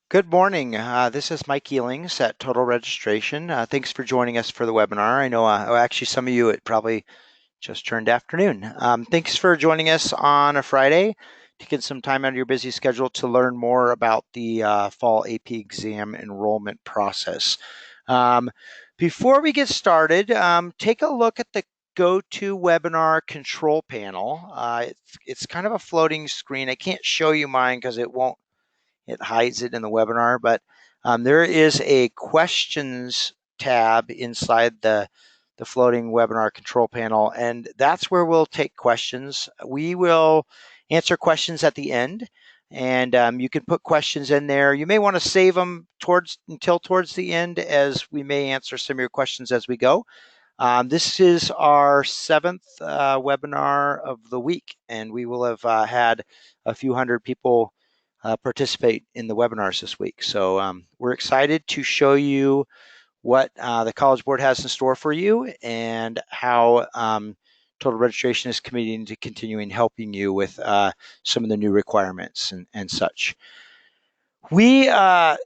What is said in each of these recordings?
Good morning. This is Mike Eelings at Total Registration. Thanks for joining us for the webinar. I know actually some of you, it probably just turned afternoon. Thanks for joining us on a Friday, taking some time out of your busy schedule to learn more about the fall AP exam enrollment process. Um, Before we get started, take a look at the GoToWebinar control panel. It's kind of a floating screen. I can't show you mine because it hides it in the webinar, but there is a questions tab inside the floating webinar control panel, and that's where we'll take questions. We will answer questions at the end, and you can put questions in there. You may want to save them towards the end, as we may answer some of your questions as we go. This is our seventh webinar of the week, and we will have had a few hundred people participate in the webinars this week. So we're excited to show you what the College Board has in store for you and how Total Registration is committing to continuing helping you with some of the new requirements and such. We are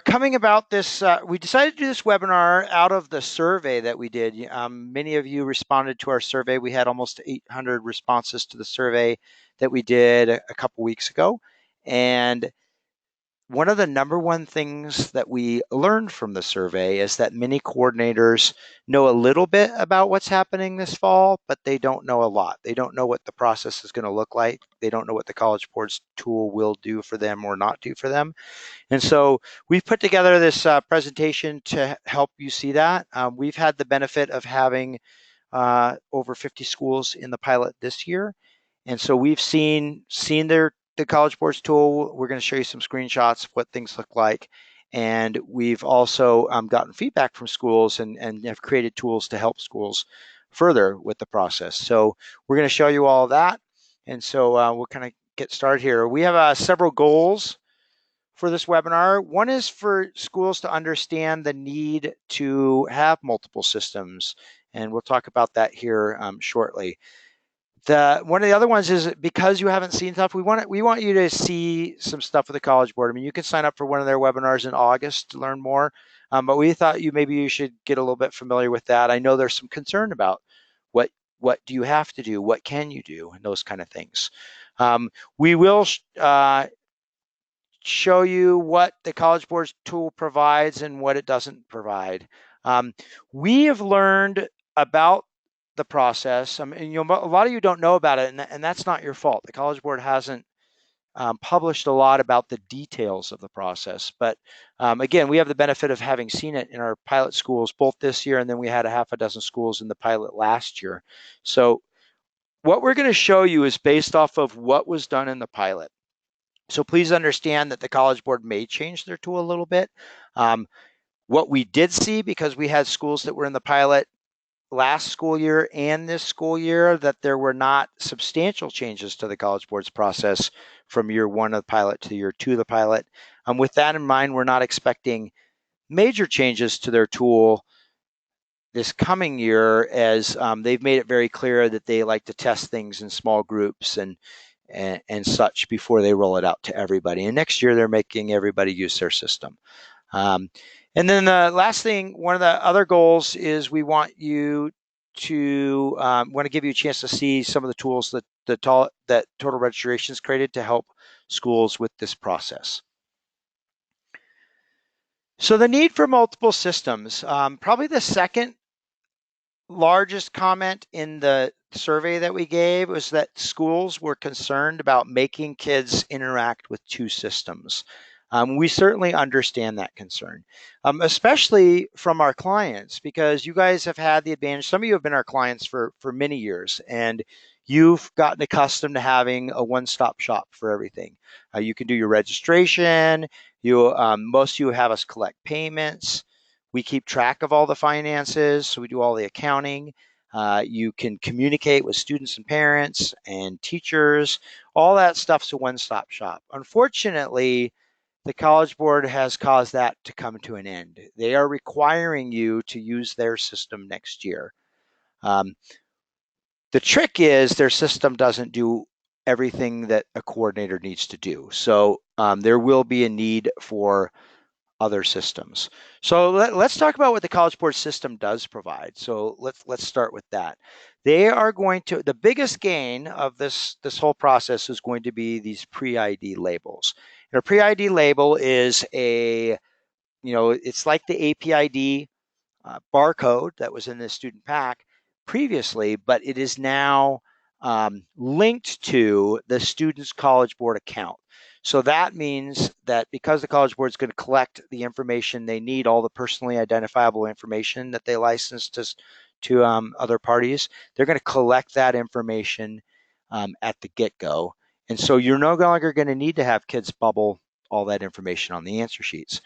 coming about this. We decided to do this webinar out of the survey that we did. Many of you responded to our survey. We had almost 800 responses to the survey that we did a couple weeks ago. And one of the number one things that we learned from the survey is that many coordinators know a little bit about what's happening this fall, but they don't know a lot. They don't know what the process is going to look like. They don't know what the College Board's tool will do for them or not do for them. And so we've put together this presentation to help you see that. We've had the benefit of having over 50 schools in the pilot this year. And so we've seen the College Board's tool. We're going to show you some screenshots of what things look like. And we've also gotten feedback from schools and have created tools to help schools further with the process. So we're going to show you all of that. And so we'll kind of get started here. We have several goals for this webinar. One is for schools to understand the need to have multiple systems, and we'll talk about that here shortly. One of the other ones is, because you haven't seen stuff, we want you to see some stuff with the College Board. I mean, you can sign up for one of their webinars in August to learn more, but we thought maybe you should get a little bit familiar with that. I know there's some concern about what what do you have to do, what can you do, and those kind of things. We will show you what the College Board's tool provides and what it doesn't provide. Um, we have learned about the process. A lot of you don't know about it, and that's not your fault. The College Board hasn't published a lot about the details of the process. But again, we have the benefit of having seen it in our pilot schools both this year, and then we had a half a dozen schools in the pilot last year. So what we're going to show you is based off of what was done in the pilot. So please understand that the College Board may change their tool a little bit. Um, what we did see, because we had schools that were in the pilot last school year and this school year, that there were not substantial changes to the College Board's process from year one of the pilot to year two of the pilot. With that in mind, we're not expecting major changes to their tool this coming year, as they've made it very clear that they like to test things in small groups and such before they roll it out to everybody. And next year, they're making everybody use their system. Um, and then the last thing, one of the other goals is we want you to want to give you a chance to see some of the tools that Total Registration has created to help schools with this process. So the need for multiple systems, probably the second largest comment in the survey that we gave was that schools were concerned about making kids interact with two systems. We certainly understand that concern, especially from our clients, because you guys have had the advantage. Some of you have been our clients for many years, and you've gotten accustomed to having a one-stop shop for everything. You can do your registration. Most of you have us collect payments. We keep track of all the finances, so we do all the accounting. You can communicate with students and parents and teachers. All that stuff's a one-stop shop. Unfortunately, the College Board has caused that to come to an end. They are requiring you to use their system next year. The trick is their system doesn't do everything that a coordinator needs to do. So there will be a need for other systems. So let's talk about what the College Board system does provide. So let's start with that. They are going to, the biggest gain of this whole process is going to be these pre-ID labels. And a pre-ID label is it's like the APID barcode that was in the student pack previously, but it is now linked to the student's College Board account. So that means that because the College Board is going to collect the information they need, all the personally identifiable information that they license to other parties, they're going to collect that information at the get-go. And so you're no longer going to need to have kids bubble all that information on the answer sheets.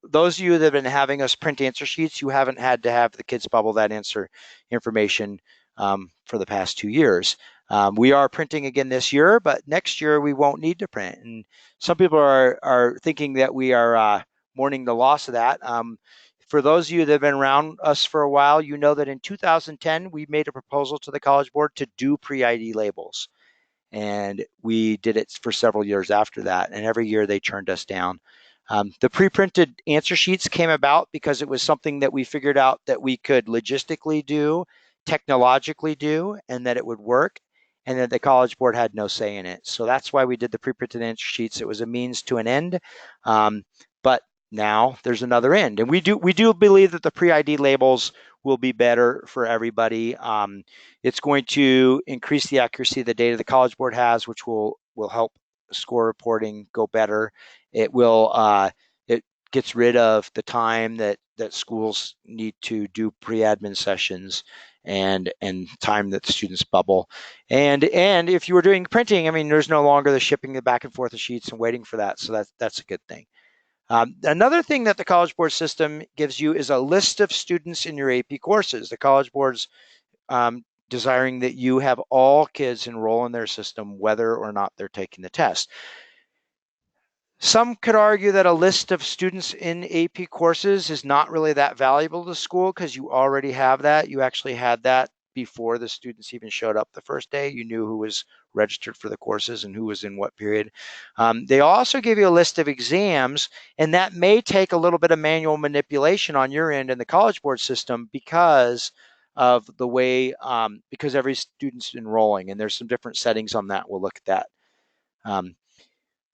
Those of you that have been having us print answer sheets, you haven't had to have the kids bubble that answer information for the past 2 years. We are printing again this year, but next year we won't need to print. And some people are thinking that we are mourning the loss of that. For those of you that have been around us for a while, you know that in 2010, we made a proposal to the College Board to do pre-ID labels. And we did it for several years after that. And every year they turned us down. The pre-printed answer sheets came about because it was something that we figured out that we could logistically do, technologically do, and that it would work, and that the College Board had no say in it. So that's why we did the pre-printed answer sheets. It was a means to an end, but now there's another end, and we do believe that the pre-ID labels will be better for everybody. It's going to increase the accuracy of the data the College Board has, which will help score reporting go better. It will it gets rid of the time that schools need to do pre-admin sessions and time that the students bubble. And if you were doing printing, I mean, there's no longer the shipping the back and forth of sheets and waiting for that. So that's a good thing. Another thing that the College Board system gives you is a list of students in your AP courses. The College Board's desiring that you have all kids enroll in their system, whether or not they're taking the test. Some could argue that a list of students in AP courses is not really that valuable to school because you already have that. You actually had that before the students even showed up the first day. You knew who was registered for the courses and who was in what period. They also give you a list of exams, and that may take a little bit of manual manipulation on your end in the College Board system because of the way, because every student's enrolling, and there's some different settings on that. We'll look at that.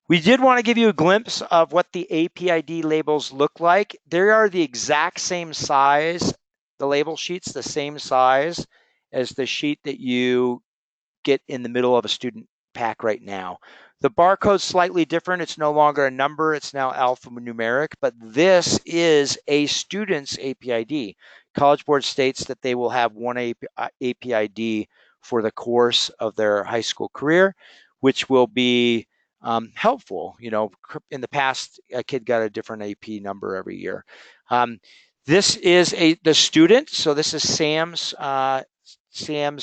We did want to give you a glimpse of what the APID labels look like. They are the exact same size, the label sheet's the same size as the sheet that you get in the middle of a student pack right now. The barcode's slightly different. It's no longer a number, it's now alphanumeric, but this is a student's APID. College Board states that they will have one APID for the course of their high school career, which will be helpful. In the past, a kid got a different AP number every year. This is the student, so this is Sam's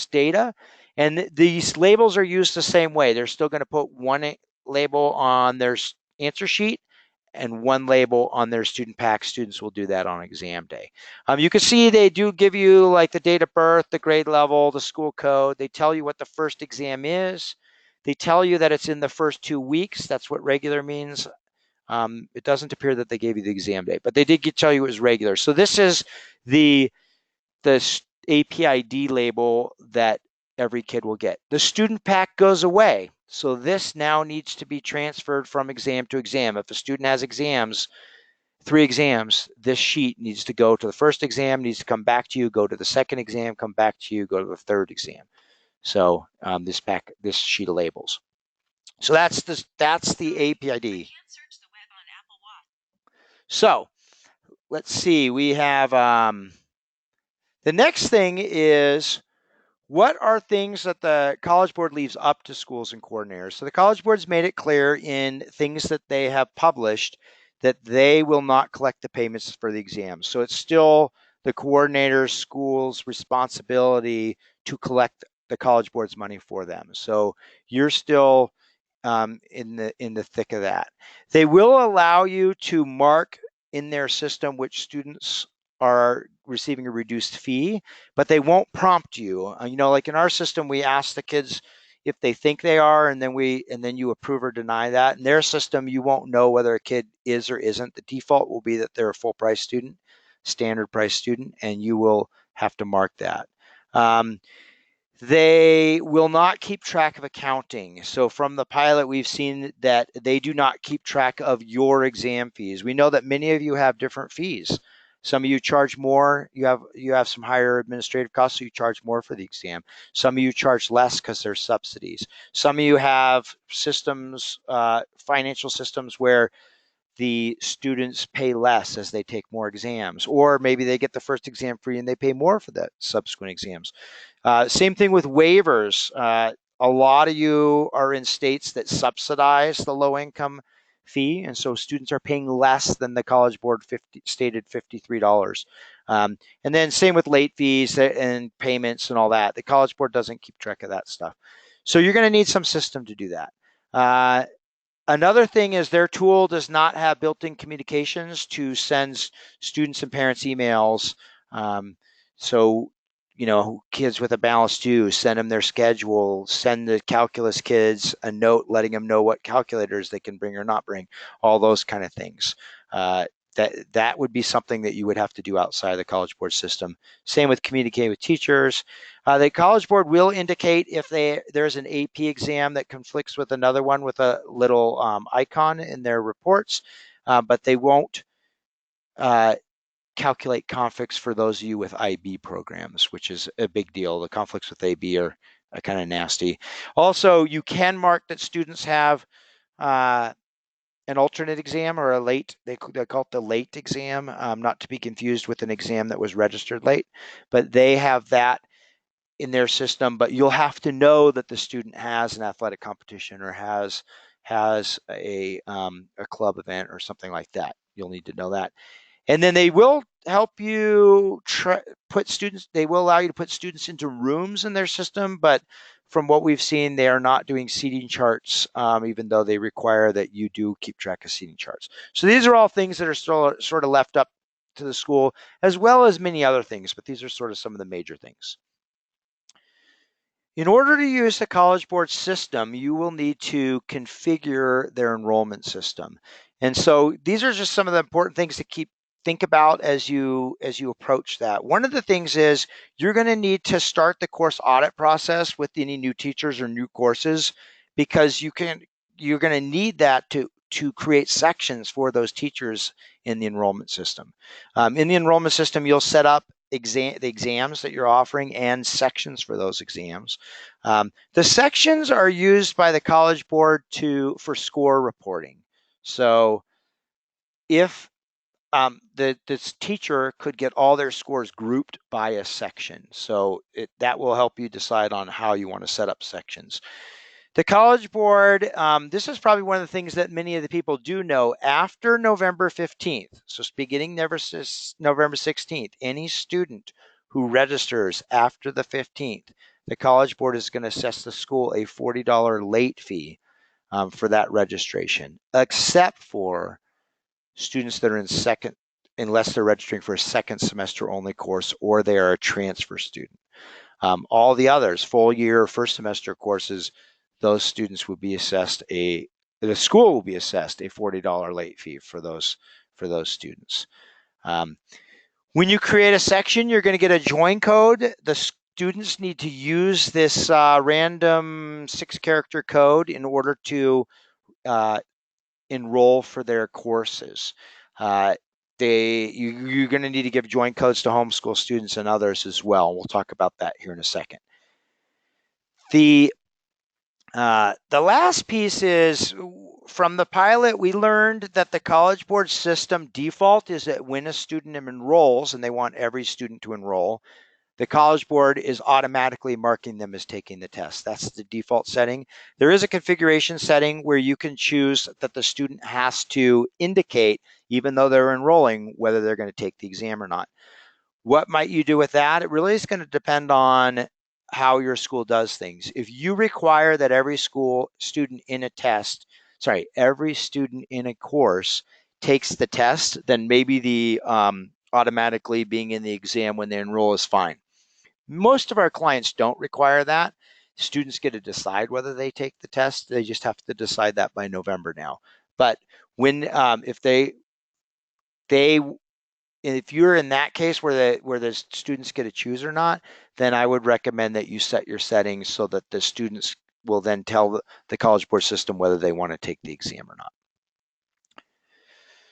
data, and these labels are used the same way. They're still going to put one label on their answer sheet and one label on their student pack. Students will do that on exam day. You can see they do give you like the date of birth, the grade level, the school code. They tell you what the first exam is. They tell you that it's in the first 2 weeks. That's what regular means. It doesn't appear that they gave you the exam date, but they did tell you it was regular. So this is the APID label that every kid will get. The student pack goes away. So this now needs to be transferred from exam to exam. If a student has exams, 3 exams, this sheet needs to go to the first exam, needs to come back to you, go to the second exam, come back to you, go to the third exam. So this sheet of labels. So that's the APID. So let's see. We have the next thing is, what are things that the College Board leaves up to schools and coordinators? So the College Board's made it clear in things that they have published that they will not collect the payments for the exams. So it's still the coordinator's school's responsibility to collect the College Board's money for them. So you're still in the thick of that. They will allow you to mark in their system which students are receiving a reduced fee, but they won't prompt you. Like in our system, we ask the kids if they think they are, and then you approve or deny that. In their system, you won't know whether a kid is or isn't. The default will be that they're a full price student, standard price student, and you will have to mark that. They will not keep track of accounting. So from the pilot, we've seen that they do not keep track of your exam fees. We know that many of you have different fees. Some of you charge more. You have some higher administrative costs, so you charge more for the exam. Some of you charge less because there's subsidies. Some of you have systems, financial systems where the students pay less as they take more exams, or maybe they get the first exam free and they pay more for the subsequent exams. Same thing with waivers. A lot of you are in states that subsidize the low income fee, and so students are paying less than the College Board stated $53. And then same with late fees and payments and all that. The College Board doesn't keep track of that stuff. So you're going to need some system to do that. Another thing is their tool does not have built-in communications to send students and parents emails. So, kids with a balance due, send them their schedule, send the calculus kids a note letting them know what calculators they can bring or not bring, all those kind of things. That would be something that you would have to do outside of the College Board system. Same with communicating with teachers. The College Board will indicate if there's an AP exam that conflicts with another one with a little icon in their reports, but they won't calculate conflicts for those of you with IB programs, which is a big deal. The conflicts with AB are kind of nasty. Also, you can mark that students have an alternate exam or a late, they call it the late exam, not to be confused with an exam that was registered late, but they have that in their system. But you'll have to know that the student has an athletic competition or has a club event or something like that. You'll need to know that. And then they will help you they will allow you to put students into rooms in their system, but from what we've seen, they are not doing seating charts, even though they require that you do keep track of seating charts. So these are all things that are still sort of left up to the school, as well as many other things, but these are sort of some of the major things. In order to use the College Board system, you will need to configure their enrollment system. And so these are just some of the important things to think about as you approach that. One of the things is you're going to need to start the course audit process with any new teachers or new courses, because you're going to need that to create sections for those teachers in the enrollment system. In the enrollment system, you'll set up the exams that you're offering and sections for those exams. The sections are used by the College Board for score reporting. So if this teacher could get all their scores grouped by a section, so that will help you decide on how you want to set up sections. The College Board, this is probably one of the things that many of the people do know. After November 15th, so beginning November 16th, any student who registers after the 15th, the College Board is going to assess the school a $40 late fee for that registration, except for students that are in second, unless they're registering for a second semester only course or they are a transfer student. All the others, full year, first semester courses, those students would be assessed the school will be assessed a $40 late fee for those students. When you create a section, you're going to get a join code. The students need to use this random 6-character code in order to enroll for their courses. You're going to need to give join codes to homeschool students and others as well. We'll talk about that here in a second. The last piece is, from the pilot, we learned that the College Board system default is that when a student enrolls, and they want every student to enroll, the College Board is automatically marking them as taking the test. That's the default setting. There is a configuration setting where you can choose that the student has to indicate, even though they're enrolling, whether they're going to take the exam or not. What might you do with that? It really is going to depend on how your school does things. If you require that every student in a course takes the test, then maybe the automatically being in the exam when they enroll is fine. Most of our clients don't require that. Students get to decide whether they take the test. They just have to decide that by November now. But when they if you're in that case where the students get to choose or not, then I would recommend that you set your settings so that the students will then tell the College Board system whether they want to take the exam or not.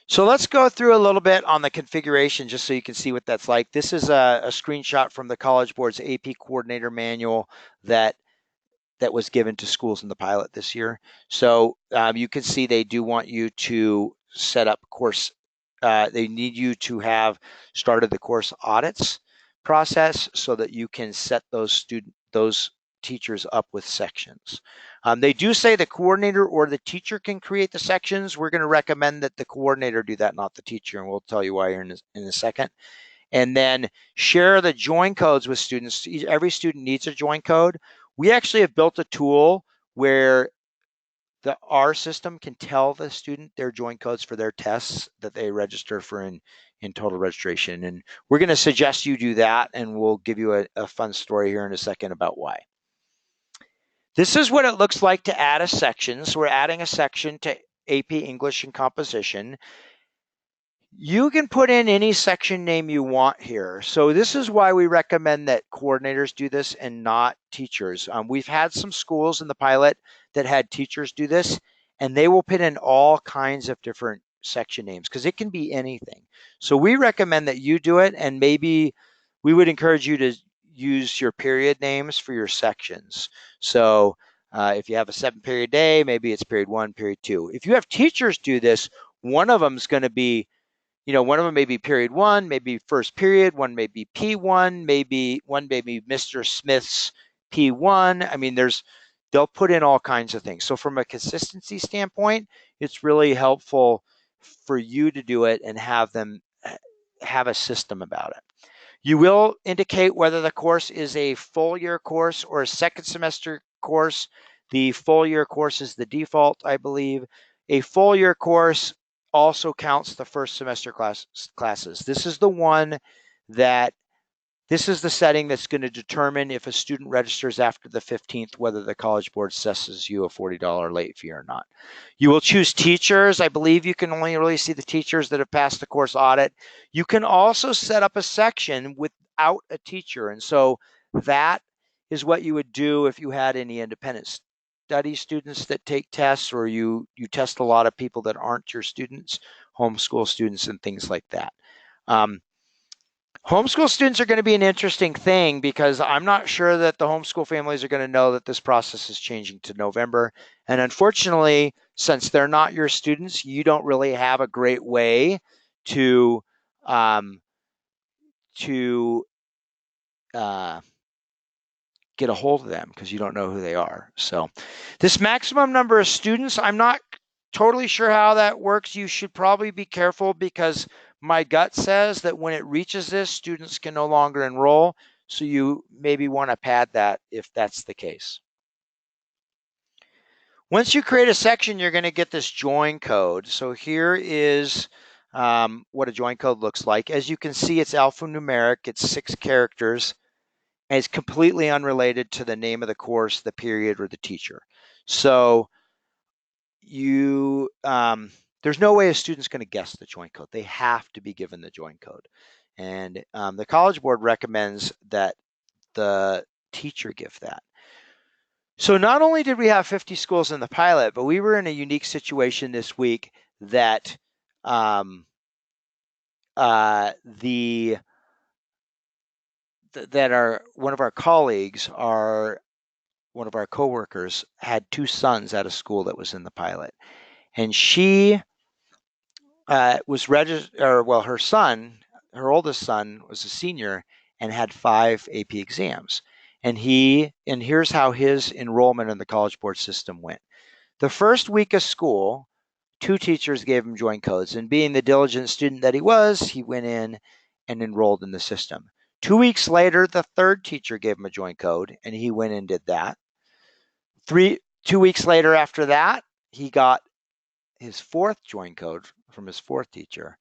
So let's go through a little bit on the configuration just so you can see what that's like. This is a screenshot from the College Board's AP Coordinator Manual that was given to schools in the pilot this year. So you can see they do want you to set up course. They need you to have started the course audits process so that you can set those teachers up with sections. They do say the coordinator or the teacher can create the sections. We're going to recommend that the coordinator do that, not the teacher, and we'll tell you why in a second. And then share the join codes with students. Every student needs a join code. We actually have built a tool where our system can tell the student their join codes for their tests that they register for in total registration. And we're going to suggest you do that, and we'll give you a fun story here in a second about why. This is what it looks like to add a section. So we're adding a section to AP English and Composition. You can put in any section name you want here. So this is why we recommend that coordinators do this and not teachers. We've had some schools in the pilot that had teachers do this, and they will put in all kinds of different section names because it can be anything. So we recommend that you do it, and maybe we would encourage you to use your period names for your sections. So if you have a 7-period day, maybe it's period 1, period 2. If you have teachers do this, one of them is going to be, one of them may be period 1, maybe first period, one may be P1, maybe one may be Mr. Smith's P1. I mean, they'll put in all kinds of things. So from a consistency standpoint, it's really helpful for you to do it and have them have a system about it. You will indicate whether the course is a full year course or a second semester course. The full year course is the default, I believe. A full year course also counts the first semester classes. This is the setting that's going to determine if a student registers after the 15th, whether the College Board assesses you a $40 late fee or not. You will choose teachers. I believe you can only really see the teachers that have passed the course audit. You can also set up a section without a teacher. And so that is what you would do if you had any independent study students that take tests, or you test a lot of people that aren't your students, homeschool students and things like that. Homeschool students are going to be an interesting thing because I'm not sure that the homeschool families are going to know that this process is changing to November. And unfortunately, since they're not your students, you don't really have a great way to get a hold of them because you don't know who they are. So this maximum number of students, I'm not totally sure how that works. You should probably be careful because my gut says that when it reaches this, students can no longer enroll. So you maybe want to pad that if that's the case. Once you create a section, you're going to get this join code. So here is what a join code looks like. As you can see, it's alphanumeric. It's 6 characters. And it's completely unrelated to the name of the course, the period, or the teacher. So there's no way a student's going to guess the join code. They have to be given the join code. And the College Board recommends that the teacher give that. So not only did we have 50 schools in the pilot, but we were in a unique situation this week that one of our colleagues, one of our coworkers, had 2 sons at a school that was in the pilot, and she was registered, her oldest son was a senior and had 5 AP exams, and here's how his enrollment in the College Board system went. The first week of school, 2 teachers gave him join codes, and being the diligent student that he was, he went in and enrolled in the system. 2 weeks later, the 3rd teacher gave him a join code, and he went and did that. 2 weeks later after that, he got his 4th join code from his 4th teacher.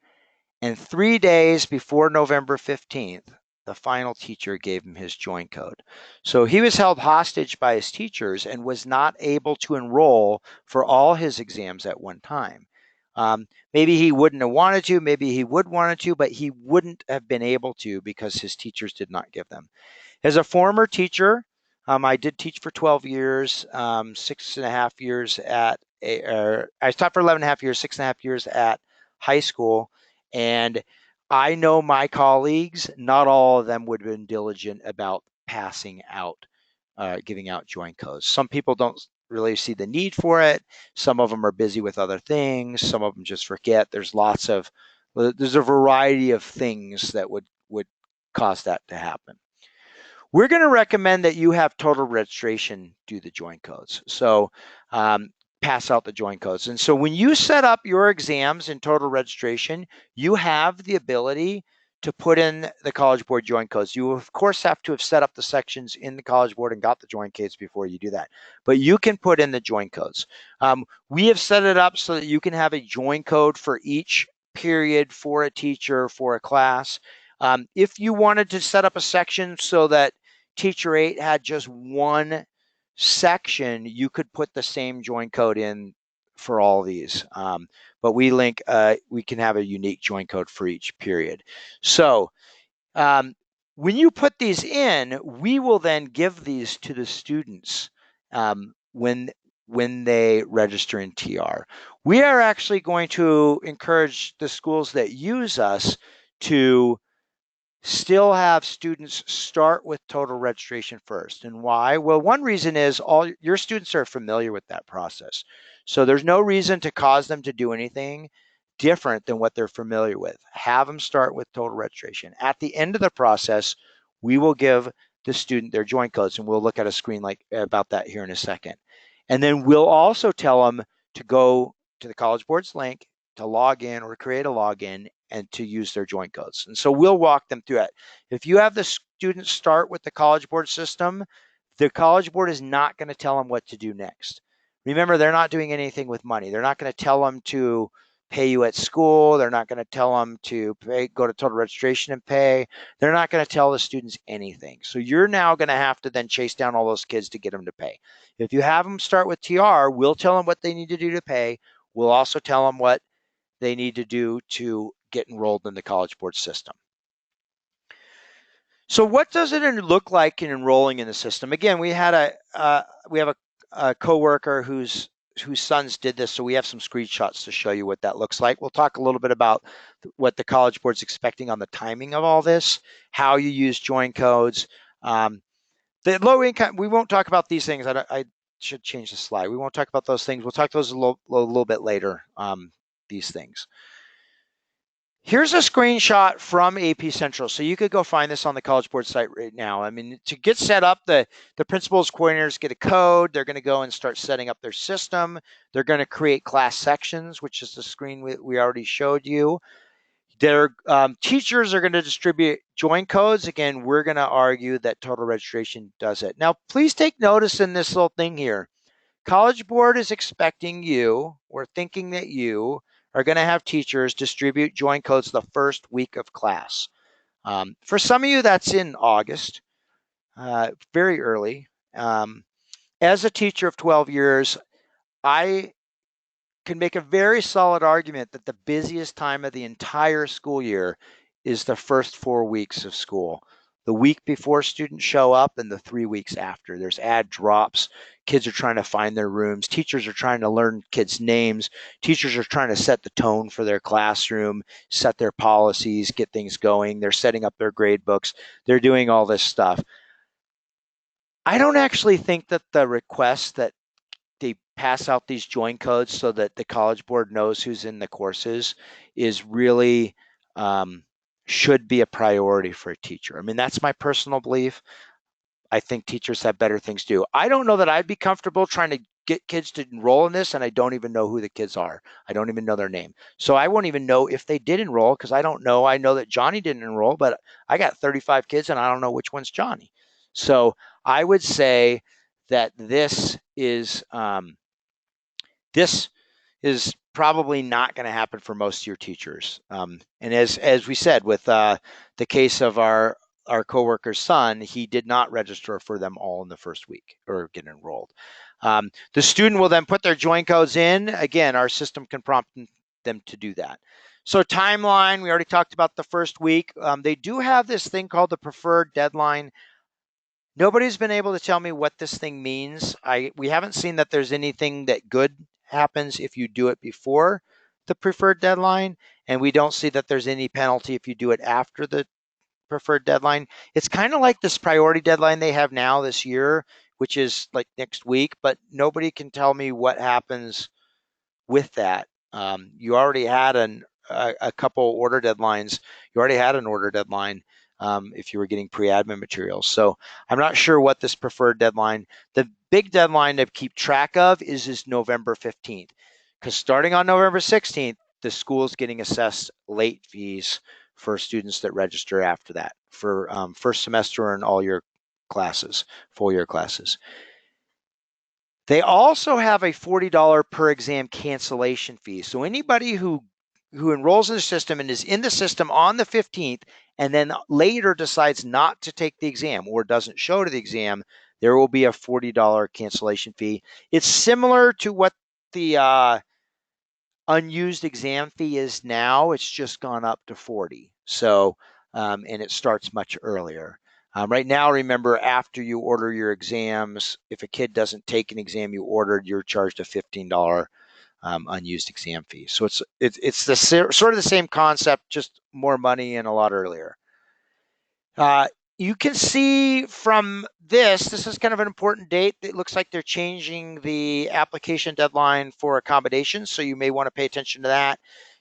And 3 days before November 15th, the final teacher gave him his join code. So he was held hostage by his teachers and was not able to enroll for all his exams at one time. Maybe he wouldn't have wanted to, maybe he would wanted to, but he wouldn't have been able to because his teachers did not give them. As a former teacher, I did teach for 12 years, 6.5 years I taught for 11 and a half years, 6.5 years at high school. And I know my colleagues, not all of them would have been diligent about passing out, giving out join codes. Some people don't really see the need for it. Some of them are busy with other things. Some of them just forget. There's a variety of things that would cause that to happen. We're going to recommend that you have total registration do the join codes. So pass out the join codes. And so when you set up your exams in total registration, you have the ability to put in the College Board join codes. You, of course, have to have set up the sections in the College Board and got the join codes before you do that. But you can put in the join codes. We have set it up so that you can have a join code for each period for a teacher, for a class. If you wanted to set up a section so that Teacher 8 had just one section, you could put the same join code in for all these. But we can have a unique join code for each period. So when you put these in, we will then give these to the students when they register in TR. We are actually going to encourage the schools that use us to still have students start with total registration first. And why? Well, one reason is all your students are familiar with that process. So there's no reason to cause them to do anything different than what they're familiar with. Have them start with total registration. At the end of the process, we will give the student their join codes, and we'll look at a screen like about that here in a second. And then we'll also tell them to go to the College Board's link to log in or create a login and to use their join codes. And so we'll walk them through it. If you have the students start with the College Board system, the College Board is not going to tell them what to do next. Remember, they're not doing anything with money. They're not going to tell them to pay you at school. They're not going to tell them to go to total registration and pay. They're not going to tell the students anything. So you're now going to have to then chase down all those kids to get them to pay. If you have them start with TR, we'll tell them what they need to do to pay. We'll also tell them what they need to do to get enrolled in the College Board system. So what does it look like in enrolling in the system? Again, we have a coworker whose sons did this, so we have some screenshots to show you what that looks like. We'll talk a little bit about what the College Board's expecting on the timing of all this, how you use join codes. The low income, we won't talk about these things. I should change the slide. We won't talk about those things. We'll talk those a little bit later, these things. Here's a screenshot from AP Central. So you could go find this on the College Board site right now. I mean, to get set up, the principals, coordinators get a code. They're going to go and start setting up their system. They're going to create class sections, which is the screen we already showed you. Their teachers are going to distribute join codes. Again, we're going to argue that total registration does it. Now, please take notice in this little thing here. College Board is expecting you, or thinking that you are going to have teachers distribute join codes the first week of class. For some of you, that's in August, very early. As a teacher of 12 years, I can make a very solid argument that the busiest time of the entire school year is the first 4 weeks of school. The week before students show up and the 3 weeks after. There's add drops. Kids are trying to find their rooms. Teachers are trying to learn kids' names. Teachers are trying to set the tone for their classroom, set their policies, get things going. They're setting up their grade books. They're doing all this stuff. I don't actually think that the request that they pass out these join codes so that the College Board knows who's in the courses is really should be a priority for a teacher. I mean, that's my personal belief. I think teachers have better things to do. I don't know that I'd be comfortable trying to get kids to enroll in this, and I don't even know who the kids are. I don't even know their name. So I won't even know if they did enroll because I don't know. I know that Johnny didn't enroll, but I got 35 kids and I don't know which one's Johnny. So I would say that this is probably not going to happen for most of your teachers. And as we said, with the case of our our coworker's son, he did not register for them all in the first week or get enrolled. The student will then put their join codes in. Again, our system can prompt them to do that. So timeline, we already talked about the first week. They do have this thing called the preferred deadline. Nobody's been able to tell me what this thing means. We haven't seen that there's anything that good happens if you do it before the preferred deadline, and we don't see that there's any penalty if you do it after the preferred deadline. It's kind of like this priority deadline they have now this year, which is like next week, but nobody can tell me what happens with that. You already had a couple order deadlines. You already had an order deadline if you were getting pre-admin materials. So I'm not sure what this preferred deadline. The big deadline to keep track of is November 15th, because starting on November 16th, the school is getting assessed late fees for students that register after that for first semester and all your classes, full year classes. They also have a $40 per exam cancellation fee. So anybody who enrolls in the system and is in the system on the 15th and then later decides not to take the exam or doesn't show to the exam, there will be a $40 cancellation fee. It's similar to what the unused exam fee is now. It's just gone up to 40. So, and it starts much earlier. Right now, remember, after you order your exams, if a kid doesn't take an exam you ordered, you're charged a $15 unused exam fee. So it's the sort of the same concept, just more money and a lot earlier. You can see from this is kind of an important date. It looks like they're changing the application deadline for accommodations, so you may want to pay attention to that.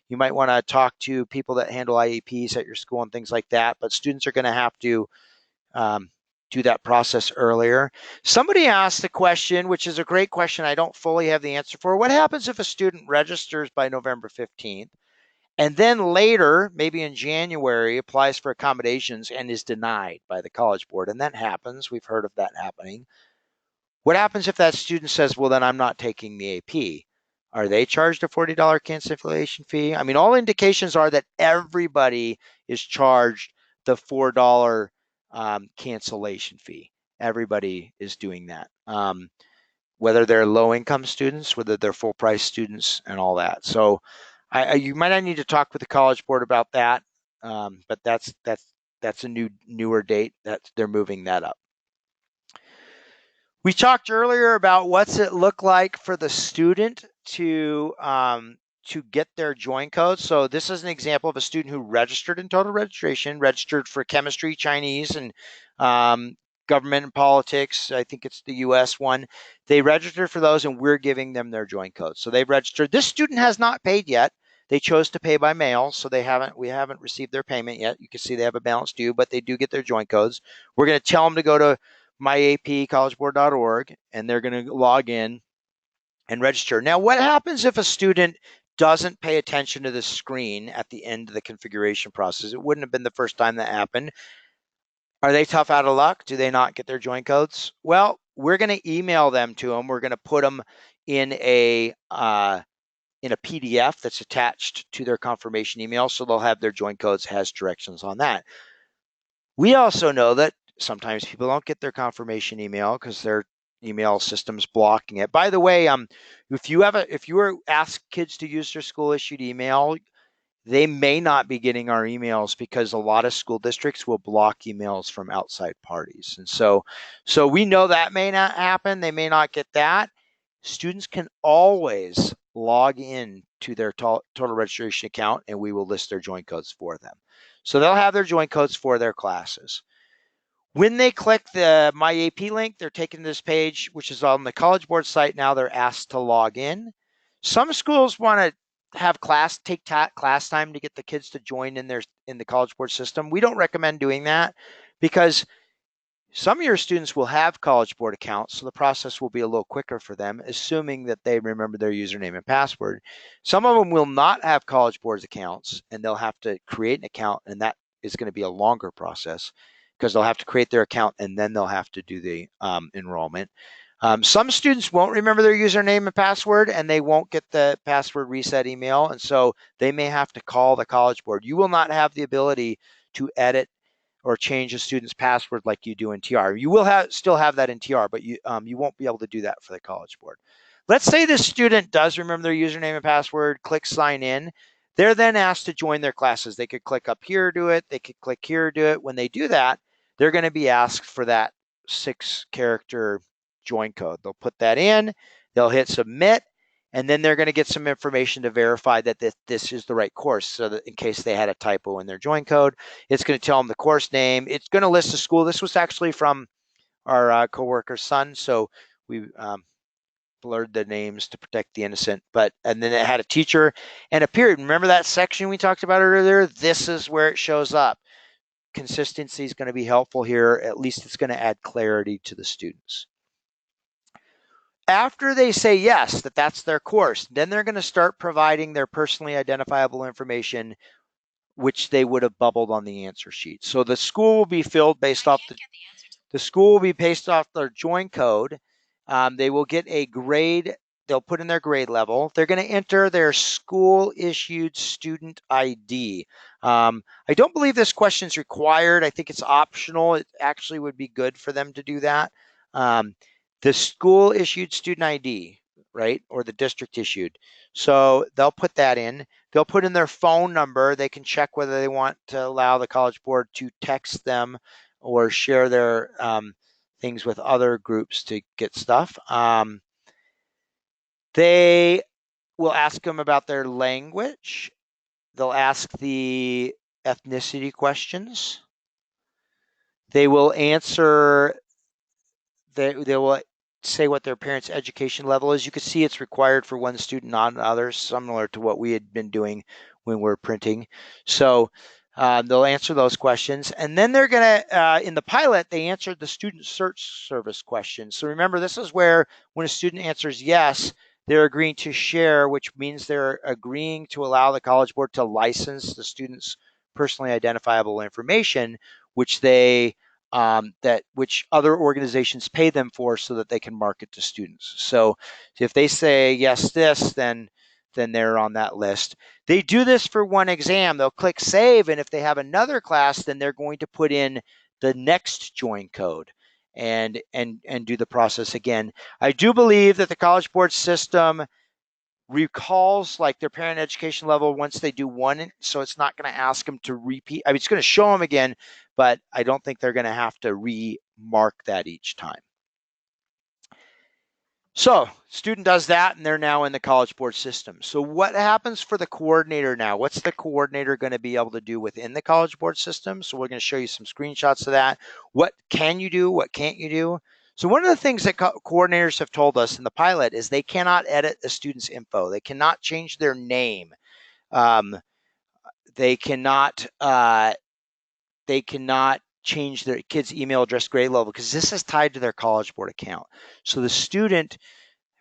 You might want to talk to people that handle IEPs at your school and things like that, but students are going to have to do that process earlier. Somebody asked the question, which is a great question I don't fully have the answer for. What happens if a student registers by November 15th and then later, maybe in January, applies for accommodations and is denied by the College Board? And that happens. We've heard of that happening. What happens if that student says, well, then I'm not taking the AP? Are they charged a $40 cancellation fee? I mean, all indications are that everybody is charged the $4 cancellation fee. Everybody is doing that. Whether they're low-income students, whether they're full-price students, and all that. So you might not need to talk with the College Board about that, but that's a newer date that they're moving that up. We talked earlier about what's it look like for the student to get their join code. So this is an example of a student who registered in total registration, registered for chemistry, Chinese, and government and politics. I think it's the US one. They registered for those, and we're giving them their join codes. So they've registered. This student has not paid yet. They chose to pay by mail, so we haven't received their payment yet. You can see they have a balance due, but they do get their join codes. We're going to tell them to go to myapcollegeboard.org, and they're going to log in and register. Now, what happens if a student doesn't pay attention to the screen at the end of the configuration process? It wouldn't have been the first time that happened. Are they tough out of luck? Do they not get their join codes? Well, we're going to email them to them. We're going to put them in a PDF that's attached to their confirmation email, so they'll have their join codes, has directions on that. We also know that sometimes people don't get their confirmation email because their email system's blocking it. By the way, if you were asked kids to use their school issued email, they may not be getting our emails because a lot of school districts will block emails from outside parties. And so we know that may not happen. They may not get that. Students can always log in to their total registration account, and we will list their join codes for them. So they'll have their join codes for their classes. When they click the My AP link, they're taken to this page, which is on the College Board site. Now they're asked to log in. Some schools want to have class time to get the kids to join in the College Board system. We don't recommend doing that because some of your students will have College Board accounts, so the process will be a little quicker for them, assuming that they remember their username and password. Some of them will not have College Board accounts, and they'll have to create an account, and that is going to be a longer process because they'll have to create their account, and then they'll have to do the enrollment. Some students won't remember their username and password, and they won't get the password reset email, and so they may have to call the College Board. You will not have the ability to edit or change a student's password like you do in TR. You will still have that in TR, but you won't be able to do that for the College Board. Let's say this student does remember their username and password, click sign in. They're then asked to join their classes. They could click up here, do it. They could click here, do it. When they do that, they're going to be asked for that 6-character join code. They'll put that in, they'll hit submit, and then they're going to get some information to verify that this is the right course, so that in case they had a typo in their join code, it's going to tell them the course name. It's going to list the school. This was actually from our coworker's son, so we blurred the names to protect the innocent. And then it had a teacher and a period. Remember that section we talked about earlier? This is where it shows up. Consistency is going to be helpful here. At least it's going to add clarity to the students. After they say yes, that's their course, then they're going to start providing their personally identifiable information, which they would have bubbled on the answer sheet. So the school will be filled based off the school will be based off their join code. They will get a grade. They'll put in their grade level. They're going to enter their school-issued student ID. I don't believe this question is required. I think it's optional. It actually would be good for them to do that. The school-issued student ID, right, or the district-issued. So they'll put that in. They'll put in their phone number. They can check whether they want to allow the College Board to text them or share their things with other groups to get stuff. They will ask them about their language. They'll ask the ethnicity questions. They will answer, they will say what their parents' education level is. You can see it's required for one student, not others, similar to what we had been doing when we're printing. So they'll answer those questions. And then they're going to, in the pilot, they answered the student search service question. So remember, this is where when a student answers yes, they're agreeing to share, which means they're agreeing to allow the College Board to license the student's personally identifiable information, which they which other organizations pay them for so that they can market to students. So if they say yes this, then they're on that list. They do this for one exam. They'll click save, and if they have another class, then they're going to put in the next join code and do the process again. I do believe that the College Board system recalls like their parent education level once they do one, so it's not going to ask them to repeat. I mean, it's going to show them again, but I don't think they're going to have to remark that each time. So student does that, and they're now in the College Board system. So what happens for the coordinator now? What's the coordinator going to be able to do within the College Board system? So we're going to show you some screenshots of that. What can you do? What can't you do? So one of the things that coordinators have told us in the pilot is they cannot edit a student's info. They cannot change their name. They cannot change their kid's email address, grade level, because this is tied to their College Board account. So the student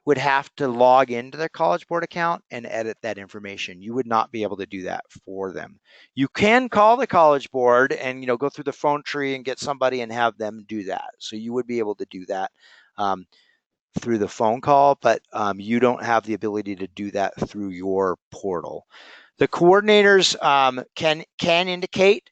would have to log into their College Board account and edit that information. You would not be able to do that for them. You can call the College Board and go through the phone tree and get somebody and have them do that. So you would be able to do that through the phone call, but you don't have the ability to do that through your portal. The coordinators can indicate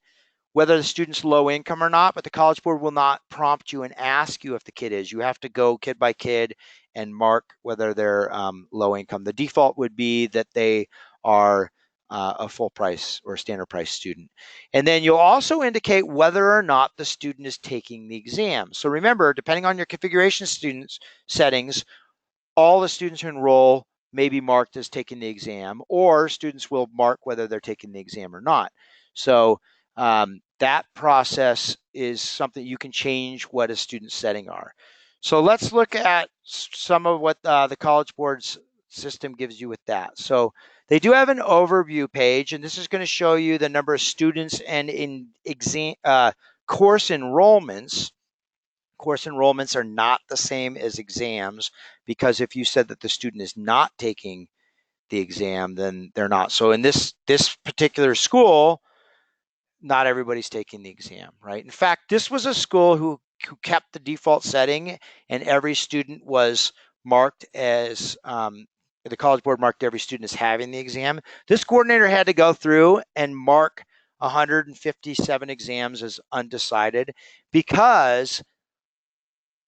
whether the student's low income or not, but the College Board will not prompt you and ask you if the kid is. You have to go kid by kid and mark whether they're low income. The default would be that they are a full price or standard price student. And then you'll also indicate whether or not the student is taking the exam. So remember, depending on your configuration students settings, all the students who enroll may be marked as taking the exam, or students will mark whether they're taking the exam or not. So that process is something you can change what a student's setting are. So let's look at some of what the College Board's system gives you with that. So they do have an overview page, and this is going to show you the number of students and in exam course enrollments. Course enrollments are not the same as exams, because if you said that the student is not taking the exam, then they're not. So in this particular school, not everybody's taking the exam, right? In fact, this was a school who kept the default setting, and every student was marked as, the College Board marked every student as having the exam. This coordinator had to go through and mark 157 exams as undecided because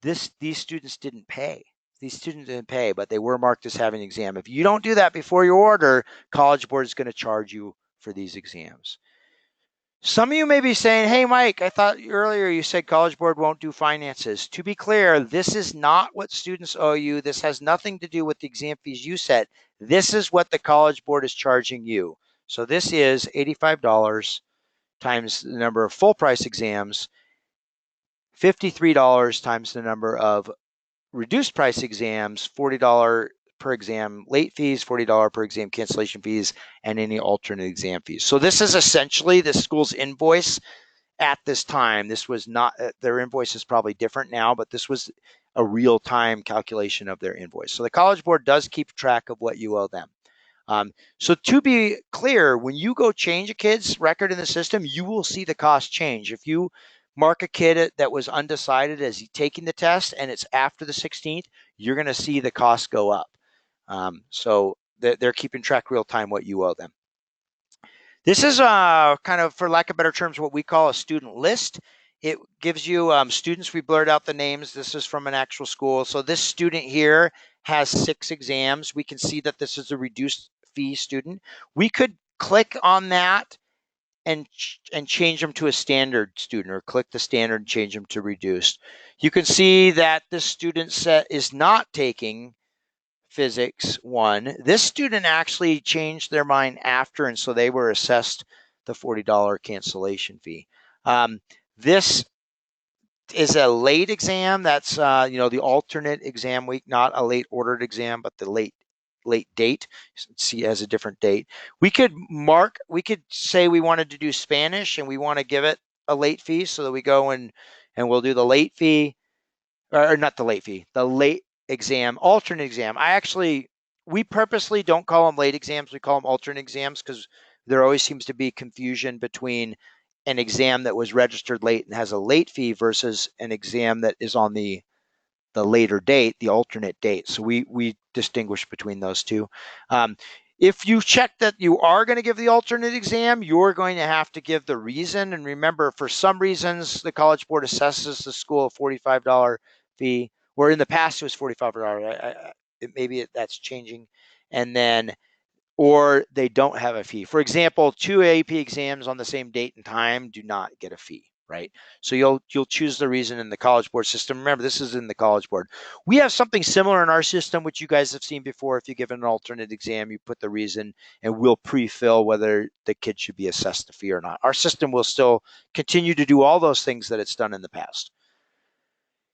these students didn't pay. These students didn't pay, but they were marked as having an exam. If you don't do that before your order, College Board is going to charge you for these exams. Some of you may be saying, hey, Mike, I thought earlier you said College Board won't do finances. To be clear, this is not what students owe you. This has nothing to do with the exam fees you set. This is what the College Board is charging you. So this is $85 times the number of full price exams, $53 times the number of reduced price exams, $40 per exam late fees, $40 per exam cancellation fees, and any alternate exam fees. So this is essentially the school's invoice at this time. This was not, their invoice is probably different now, but this was a real-time calculation of their invoice. So the College Board does keep track of what you owe them. So to be clear, when you go change a kid's record in the system, you will see the cost change. If you mark a kid that was undecided as taking the test and it's after the 16th, you're going to see the cost go up. So they're keeping track real time what you owe them. This is kind of, for lack of better terms, what we call a student list. It gives you students. We blurred out the names. This is from an actual school. So this student here has 6 exams. We can see that this is a reduced fee student. We could click on that and change them to a standard student, or click the standard and change them to reduced. You can see that this student set is not taking Physics 1. This student actually changed their mind after, and so they were assessed the $40 cancellation fee. This is a late exam. That's the alternate exam week, not a late ordered exam, but the late date. See, as a different date. We could say we wanted to do Spanish and we want to give it a late fee, so that we go and we'll do the late fee, or not the late fee, the late exam, alternate exam. We purposely don't call them late exams. We call them alternate exams because there always seems to be confusion between an exam that was registered late and has a late fee versus an exam that is on the later date, the alternate date. So we distinguish between those two. If you check that you are going to give the alternate exam, you're going to have to give the reason. And remember, for some reasons, the College Board assesses the school a $45 fee, where in the past it was $45. Maybe that's changing. And then, or they don't have a fee. For example, 2 AP exams on the same date and time do not get a fee, right? So you'll choose the reason in the College Board system. Remember, this is in the College Board. We have something similar in our system, which you guys have seen before. If you give an alternate exam, you put the reason, and we'll pre-fill whether the kid should be assessed a fee or not. Our system will still continue to do all those things that it's done in the past.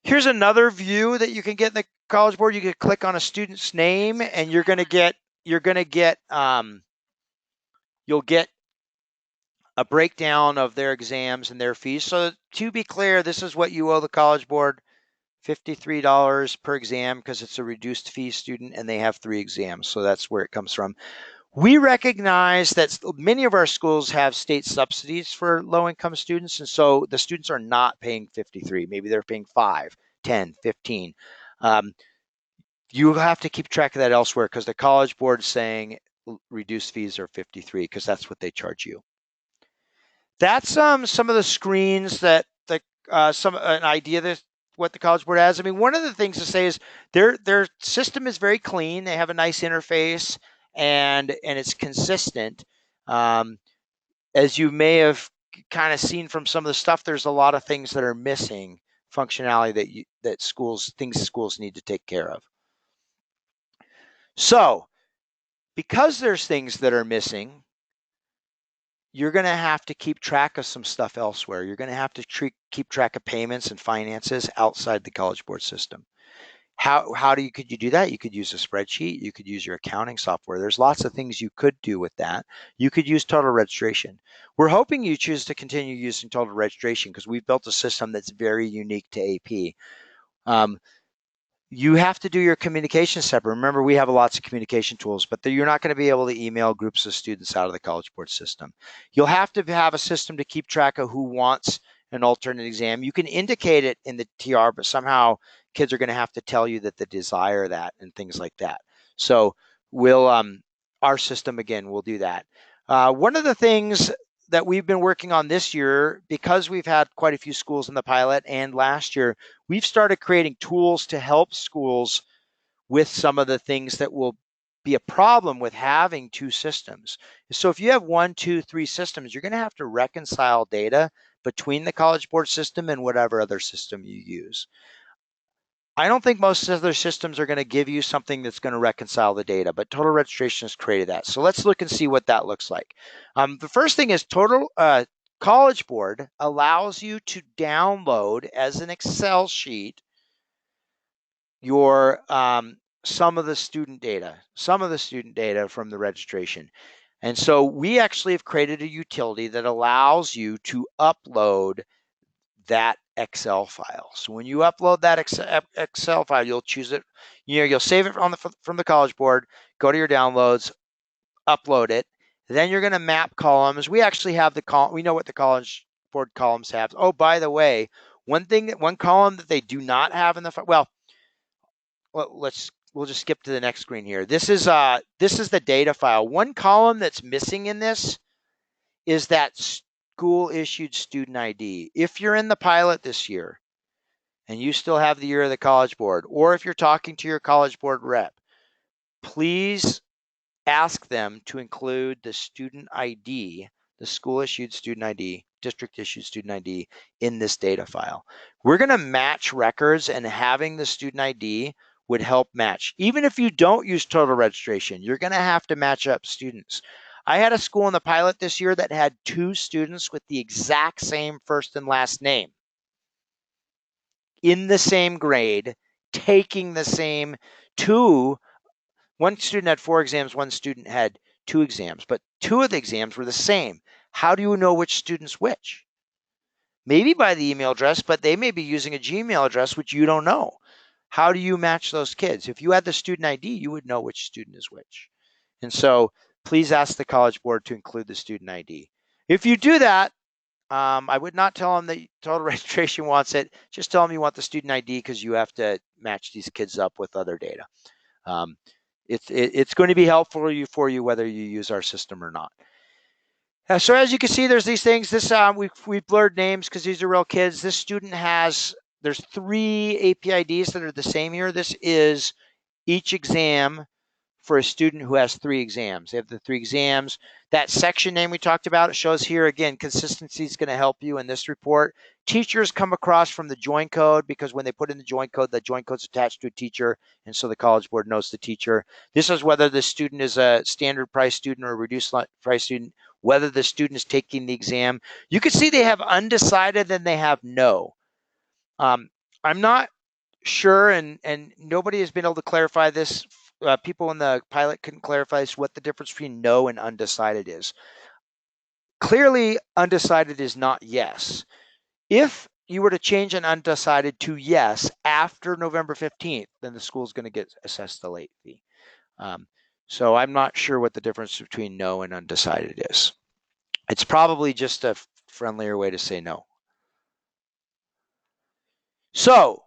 Here's another view that you can get in the College Board. You can click on a student's name, and you'll get a breakdown of their exams and their fees. So to be clear, this is what you owe the College Board, $53 per exam, because it's a reduced fee student and they have 3 exams. So that's where it comes from. We recognize that many of our schools have state subsidies for low-income students, and so the students are not paying 53. Maybe they're paying 5, 10, 15. You have to keep track of that elsewhere, because the College Board is saying reduced fees are 53 because that's what they charge you. That's some of the screens that an idea that what the College Board has. I mean, one of the things to say is their system is very clean. They have a nice interface, and it's consistent. As you may have kind of seen from some of the stuff, there's a lot of things that are missing functionality that schools need to take care of. So, because there's things that are missing, you're going to have to keep track of some stuff elsewhere. You're going to have to keep track of payments and finances outside the College Board system. Could you do that? You could use a spreadsheet. You could use your accounting software. There's lots of things you could do with that. You could use total registration. We're hoping you choose to continue using total registration because we've built a system that's very unique to AP. You have to do your communication separate. Remember, we have lots of communication tools, but you're not going to be able to email groups of students out of the College Board system. You'll have to have a system to keep track of who wants an alternate exam. You can indicate it in the TR, but somehow kids are going to have to tell you that they desire that and things like that. So our system, again, will do that. One of the things that we've been working on this year, because we've had quite a few schools in the pilot and last year, we've started creating tools to help schools with some of the things that will be a problem with having two systems. So if you have 1, 2, 3 systems, you're going to have to reconcile data between the College Board system and whatever other system you use. I don't think most other systems are going to give you something that's going to reconcile the data, but Total Registration has created that. So let's look and see what that looks like. The first thing is College Board allows you to download as an Excel sheet your some of the student data from the registration. And so we actually have created a utility that allows you to upload that Excel file. So when you upload that Excel file, you'll choose it, you'll save it from the College Board, go to your downloads, upload it. Then you're going to map columns. We actually have we know what the College Board columns have. Oh, by the way, one column that they do not have in the we'll just skip to the next screen here. This is the data file. One column that's missing in this is that school issued student ID. If you're in the pilot this year and you still have the year of the College Board, or if you're talking to your College Board rep, please ask them to include the student ID, the school issued student ID, district issued student ID in this data file. We're going to match records, and having the student ID would help match. Even if you don't use total registration, you're going to have to match up students. I had a school in the pilot this year that had 2 students with the exact same first and last name in the same grade, taking the same one student had 4 exams, one student had 2 exams, but 2 of the exams were the same. How do you know which student's which? Maybe by the email address, but they may be using a Gmail address, which you don't know. How do you match those kids? If you had the student ID, you would know which student is which. And so please ask the College Board to include the student ID. If you do that, I would not tell them that total registration wants it. Just tell them you want the student ID, because you have to match these kids up with other data. It's going to be helpful for you whether you use our system or not. So as you can see, there's these things. This we've blurred names because these are real kids. This student there's 3 APIDs that are the same here. This is each exam for a student who has 3 exams. They have the 3 exams. That section name we talked about, it shows here. Again, consistency is going to help you in this report. Teachers come across from the join code, because when they put in the join code's attached to a teacher, and so the College Board knows the teacher. This is whether the student is a standard price student or a reduced price student, whether the student is taking the exam. You can see they have undecided and they have no. I'm not sure, and nobody has been able to clarify this. People in the pilot couldn't clarify what the difference between no and undecided is. Clearly, undecided is not yes. If you were to change an undecided to yes after November 15th, then the school is going to get assessed the late fee. So I'm not sure what the difference between no and undecided is. It's probably just a friendlier way to say no. So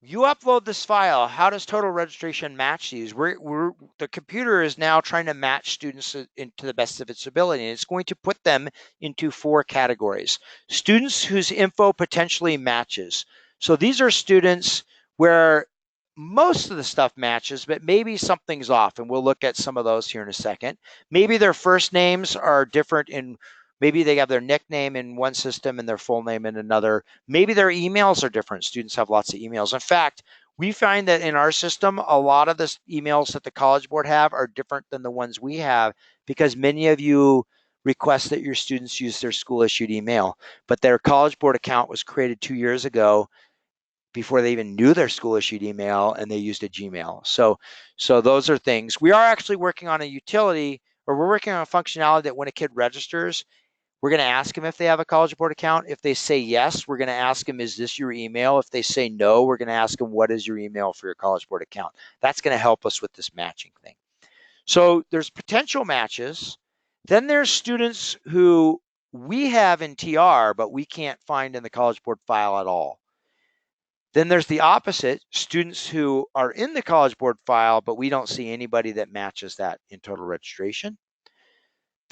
you upload this file. How does total registration match these? The computer is now trying to match students into the best of its ability, and it's going to put them into 4 categories. Students whose info potentially matches. So these are students where most of the stuff matches, but maybe something's off, and we'll look at some of those here in a second. Maybe their first names are different maybe they have their nickname in one system and their full name in another. Maybe their emails are different. Students have lots of emails. In fact, we find that in our system, a lot of the emails that the College Board have are different than the ones we have, because many of you request that your students use their school issued email, but their College Board account was created 2 years ago before they even knew their school issued email, and they used a Gmail. So those are things. We are actually working on a utility, or we're working on a functionality that when a kid registers, we're going to ask them if they have a College Board account. If they say yes, we're going to ask them, is this your email? If they say no, we're going to ask them, what is your email for your College Board account? That's going to help us with this matching thing. So there's potential matches. Then there's students who we have in TR, but we can't find in the College Board file at all. Then there's the opposite, students who are in the College Board file, but we don't see anybody that matches that in total registration.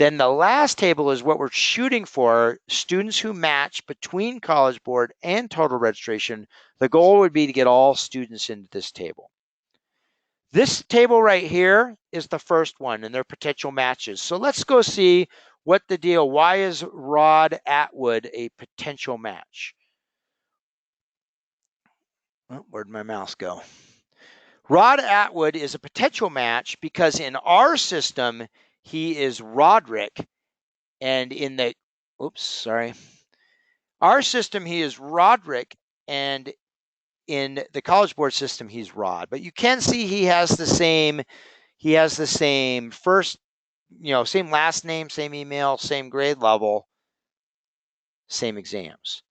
Then the last table is what we're shooting for, students who match between College Board and total registration. The goal would be to get all students into this table. This table right here is the first one and their potential matches. So let's go see what the deal. Why is Rod Atwood a potential match? Oh, where'd my mouse go? Rod Atwood is a potential match because in our system, he is Roderick. And in the, our system, he is Roderick. And in the College Board system, he's Rod. But you can see he has the same first, same last name, same email, same grade level, same exams.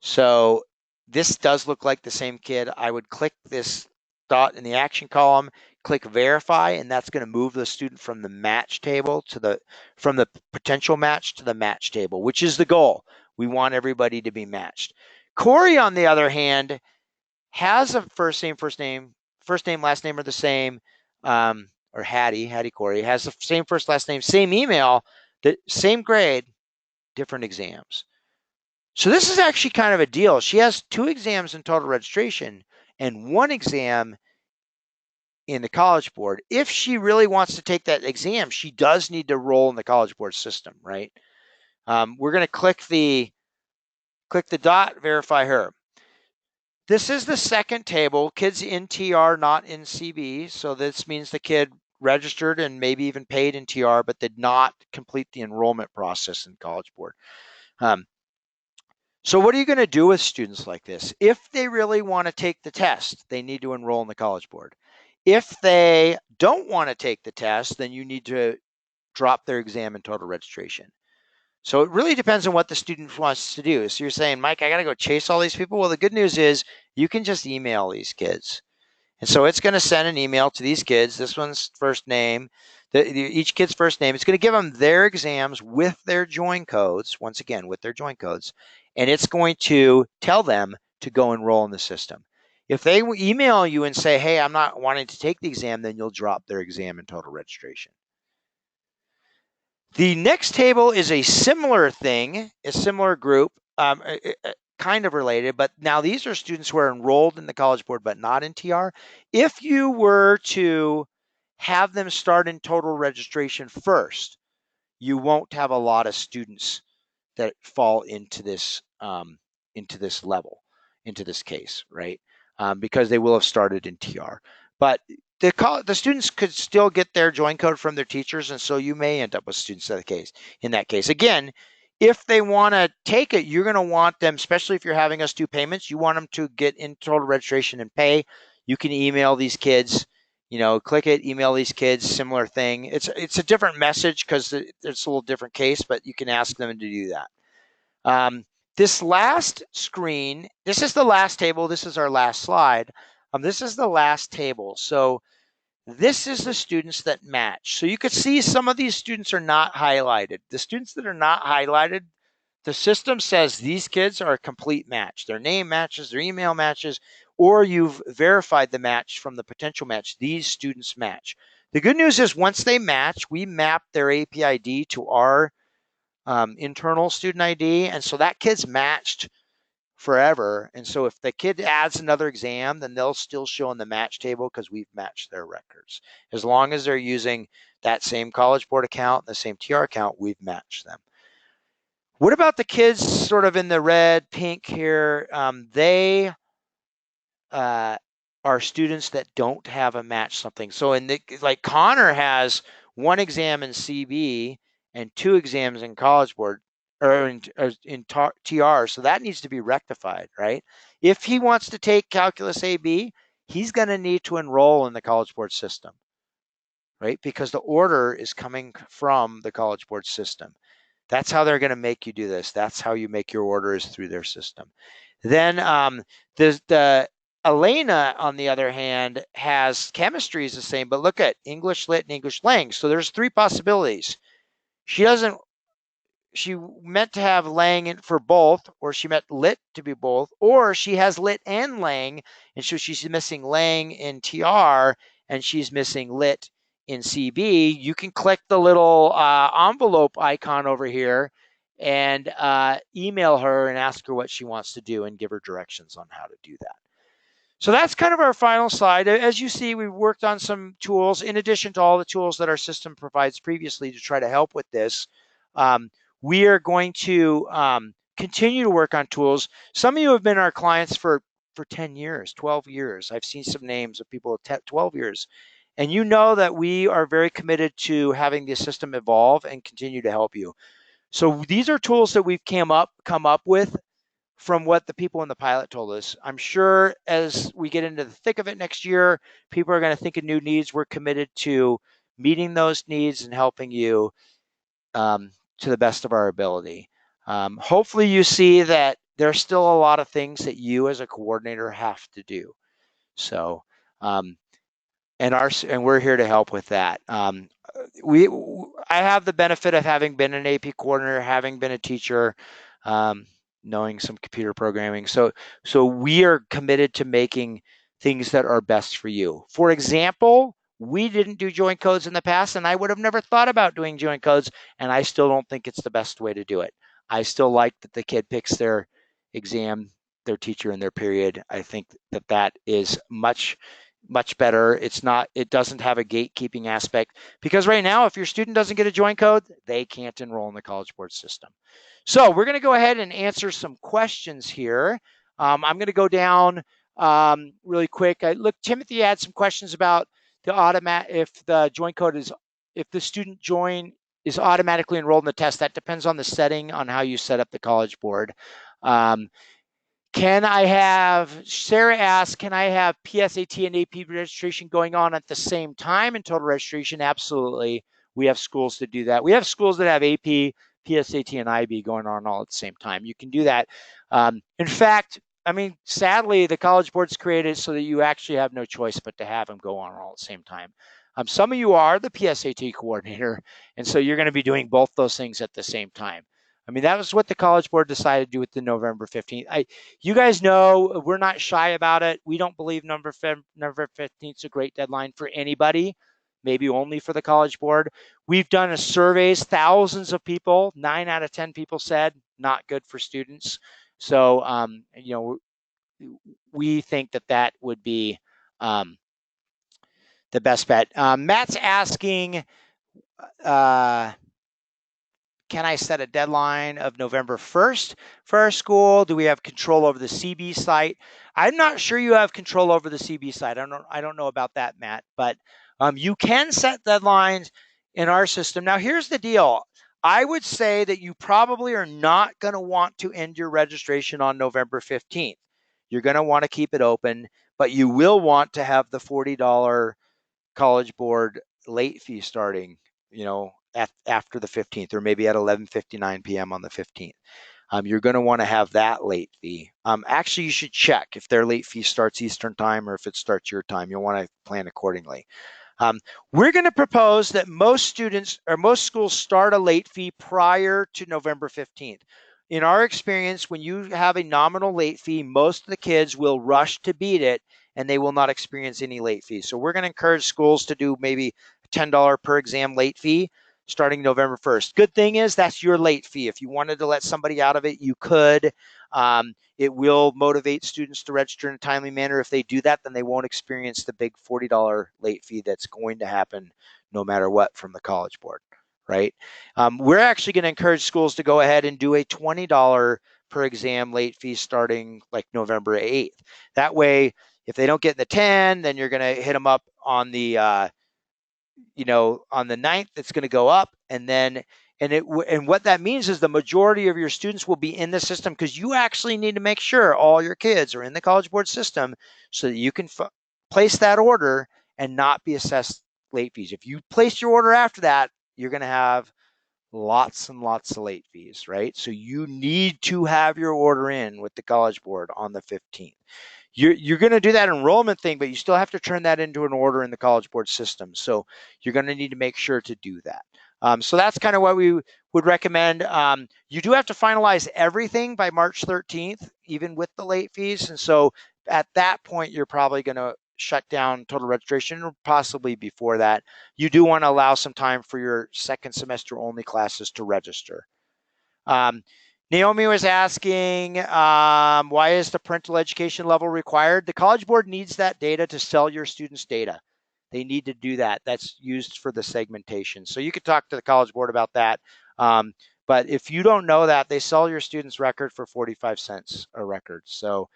So this does look like the same kid. I would click this dot in the action column, click verify, and that's going to move the student from the match table from the potential match to the match table, which is the goal. We want everybody to be matched. Corey, on the other hand, has a first name, last name are the same, or Hattie Corey, has the same first, last name, same email, the same grade, different exams. So this is actually kind of a deal. She has 2 exams in total registration and 1 exam in the College Board. If she really wants to take that exam, she does need to roll in the College Board system, right? We're going to click the dot, verify her. This is the second table, kids in TR, not in CB. So this means the kid registered and maybe even paid in TR, but did not complete the enrollment process in College Board. So what are you going to do with students like this? If they really want to take the test, they need to enroll in the College Board. If they don't want to take the test, then you need to drop their exam in total registration. So it really depends on what the student wants to do. So you're saying, Mike, I got to go chase all these people? Well, the good news is you can just email these kids. And so it's going to send an email to these kids. This one's first name, each kid's first name. It's going to give them their exams with their join codes, once again, with their join codes. And it's going to tell them to go enroll in the system. If they email you and say, hey, I'm not wanting to take the exam, then you'll drop their exam in total registration. The next table is a similar thing, a similar group, kind of related, but now these are students who are enrolled in the College Board but not in TR. If you were to have them start in total registration first, you won't have a lot of students that fall into this level, into this case, right? Because they will have started in TR. But the students could still get their join code from their teachers, and so you may end up with students in that case. Again, if they want to take it, you're going to want them, especially if you're having us do payments, you want them to get in total registration and pay. You can email these kids, click it, email these kids, similar thing. It's a different message because it's a little different case, but you can ask them to do that. This last screen, this is the last table. This is our last slide. This is the last table. So this is the students that match. So you could see some of these students are not highlighted. The students that are not highlighted, the system says these kids are a complete match. Their name matches, their email matches, or you've verified the match from the potential match. These students match. The good news is once they match, we map their AP ID to our internal student ID. And so that kid's matched forever. And so if the kid adds another exam, then they'll still show in the match table because we've matched their records. As long as they're using that same College Board account, the same TR account, we've matched them. What about the kids sort of in the red, pink here? They are students that don't have a match something. So like Connor has 1 exam in CB and 2 exams in College Board or in TR. So that needs to be rectified, right? If he wants to take Calculus AB, he's going to need to enroll in the College Board system, right? Because the order is coming from the College Board system. That's how they're going to make you do this. That's how you make your orders through their system. Then the Elena, on the other hand, has chemistry is the same, but look at English Lit and English Lang. So there's 3 possibilities. She meant to have Lang for both, or she meant Lit to be both, or she has Lit and Lang, and so she's missing Lang in TR, and she's missing Lit in CB, you can click the little envelope icon over here and email her and ask her what she wants to do and give her directions on how to do that. So that's kind of our final slide. As you see, we've worked on some tools in addition to all the tools that our system provides previously to try to help with this. We are going to continue to work on tools. Some of you have been our clients for 10 years, 12 years. I've seen some names of people with 12 years. And you know that we are very committed to having the system evolve and continue to help you. So these are tools that we've come up with from what the people in the pilot told us. I'm sure as we get into the thick of it next year, people are going to think of new needs. We're committed to meeting those needs and helping you to the best of our ability. Hopefully you see that there's still a lot of things that you as a coordinator have to do. So, and we're here to help with that. I have the benefit of having been an AP coordinator, having been a teacher, knowing some computer programming. So we are committed to making things that are best for you. For example, we didn't do joint codes in the past, and I would have never thought about doing joint codes, and I still don't think it's the best way to do it. I still like that the kid picks their exam, their teacher, and their period. I think that is much better. It doesn't have a gatekeeping aspect, because right now, if your student doesn't get a joint code, they can't enroll in the College Board system. So we're going to go ahead and answer some questions here. I'm going to go down really quick. Look, Timothy had some questions about if the joint code if the student is automatically enrolled in the test. That depends on the setting, on how you set up the College Board. Sarah asked, can I have PSAT and AP registration going on at the same time in total registration? Absolutely. We have schools that do that. We have schools that have AP, PSAT, and IB going on all at the same time. You can do that. In fact, sadly, the College Board's created so that you actually have no choice but to have them go on all at the same time. Some of you are the PSAT coordinator, and so you're going to be doing both those things at the same time. That was what the College Board decided to do with the November 15th. You guys know we're not shy about it. We don't believe November 15th is a great deadline for anybody, maybe only for the College Board. We've done surveys, thousands of people, 9 out of 10 people said not good for students. So, we think that would be the best bet. Matt's asking, can I set a deadline of November 1st for our school? Do we have control over the CB site? I'm not sure you have control over the CB site. I don't know about that, Matt, but you can set deadlines in our system. Now, here's the deal. I would say that you probably are not going to want to end your registration on November 15th. You're going to want to keep it open, but you will want to have the $40 College Board late fee starting, after the 15th, or maybe at 11:59 p.m. on the 15th. You're going to want to have that late fee. Actually, you should check if their late fee starts Eastern time or if it starts your time. You'll want to plan accordingly. We're going to propose that most schools start a late fee prior to November 15th. In our experience, when you have a nominal late fee, most of the kids will rush to beat it and they will not experience any late fees. So we're going to encourage schools to do maybe $10 per exam late fee starting November 1st. Good thing is that's your late fee. If you wanted to let somebody out of it, you could. It will motivate students to register in a timely manner. If they do that, then they won't experience the big $40 late fee that's going to happen no matter what from the College Board, right? We're actually going to encourage schools to go ahead and do a $20 per exam late fee starting like November 8th. That way, if they don't get in the 10, then you're going to hit them up on the on the 9th, it's going to go up, and what that means is the majority of your students will be in the system, because you actually need to make sure all your kids are in the College Board system so that you can place that order and not be assessed late fees. If you place your order after that, you're going to have lots and lots of late fees, right? So you need to have your order in with the College Board on the 15th. You're going to do that enrollment thing, but you still have to turn that into an order in the College Board system. So you're going to need to make sure to do that. So that's kind of what we would recommend. You do have to finalize everything by March 13th, even with the late fees. And so at that point, you're probably going to shut down total registration, or possibly before that. You do want to allow some time for your second semester only classes to register. Um, Naomi was asking, why is the parental education level required? The College Board needs that data to sell your students' data. They need to do that. That's used for the segmentation. So you could talk to the College Board about that. But if you don't know that, they sell your students' record for 45 cents a record. So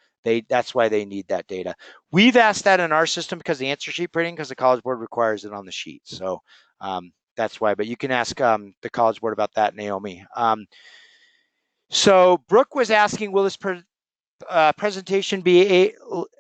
that's why they need that data. We've asked that in our system because the answer sheet printing, because the College Board requires it on the sheet. So that's why. But you can ask the College Board about that, Naomi. So Brooke was asking, will this presentation be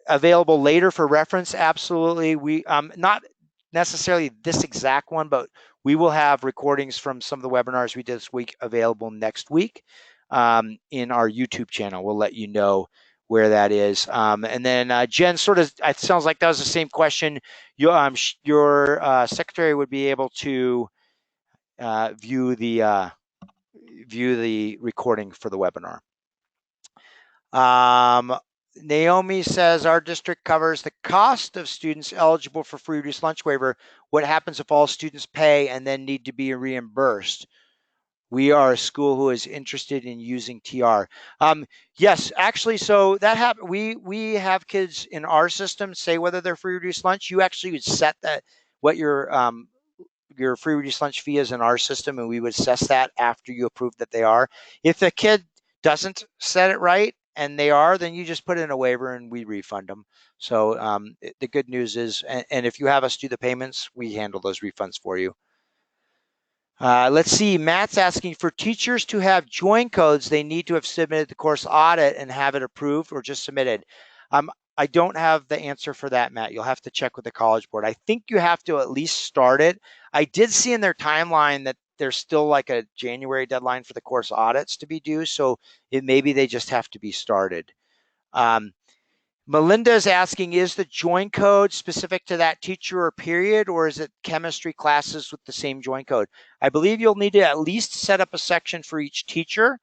available later for reference? Absolutely. We not necessarily this exact one, but we will have recordings from some of the webinars we did this week available next week in our YouTube channel. We'll let you know where that is. And then Jen, sort of, it sounds like that was the same question. Your secretary would be able to view the recording for the webinar. Naomi says our district covers the cost of students eligible for free reduced lunch waiver. What happens if all students pay and then need to be reimbursed? We are a school who is interested in using TR. Yes, actually, so that happen. We have kids in our system say whether they're free reduced lunch. You actually would set that what your free reduced lunch fee is in our system, and we would assess that after you approve that they are. If the kid doesn't set it right and they are, then you just put in a waiver and we refund them. So the good news is, and if you have us do the payments, we handle those refunds for you. Let's see, Matt's asking, for teachers to have join codes, they need to have submitted the course audit and have it approved, or just submitted. I don't have the answer for that, Matt. You'll have to check with the College Board. I think you have to at least start it. I did see in their timeline that there's still like a January deadline for the course audits to be due, so maybe they just have to be started. Melinda is asking, is the join code specific to that teacher or period, or is it chemistry classes with the same join code? I believe you'll need to at least set up a section for each teacher.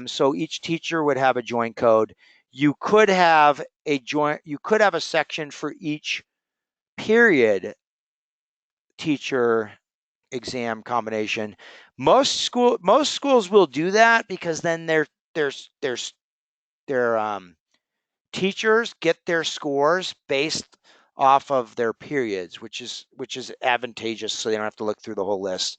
So each teacher would have a join code. You could have a section for each period teacher exam combination. Most schools will do that because then their teachers get their scores based off of their periods, which is advantageous, so they don't have to look through the whole list.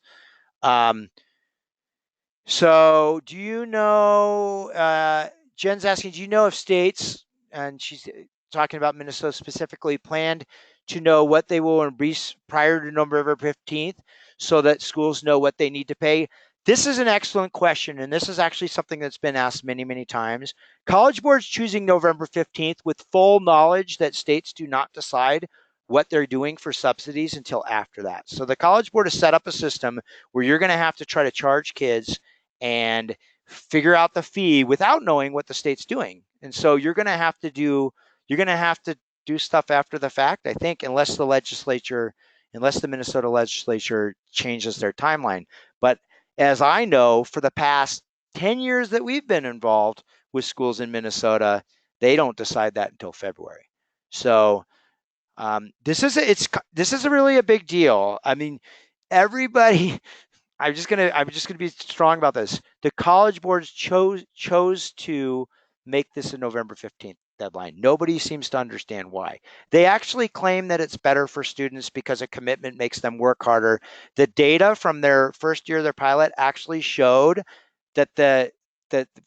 So do you know, Jen's asking, do you know if states, and she's talking about Minnesota specifically, planned to know what they will embrace prior to November 15th so that schools know what they need to pay? This is an excellent question, and this is actually something that's been asked many, many times. College Board's choosing November 15th with full knowledge that states do not decide what they're doing for subsidies until after that. So the College Board has set up a system where you're going to have to try to charge kids and figure out the fee without knowing what the state's doing. And so you're going to have to do stuff after the fact, I think, unless the Minnesota legislature changes their timeline. But as I know, for the past 10 years that we've been involved with schools in Minnesota, they don't decide that until February. So this is really a big deal. I mean, everybody. I'm just gonna be strong about this. The College Boards chose to make this a November 15th deadline. Nobody seems to understand why. They actually claim that it's better for students because a commitment makes them work harder. The data from their first year of their pilot actually showed that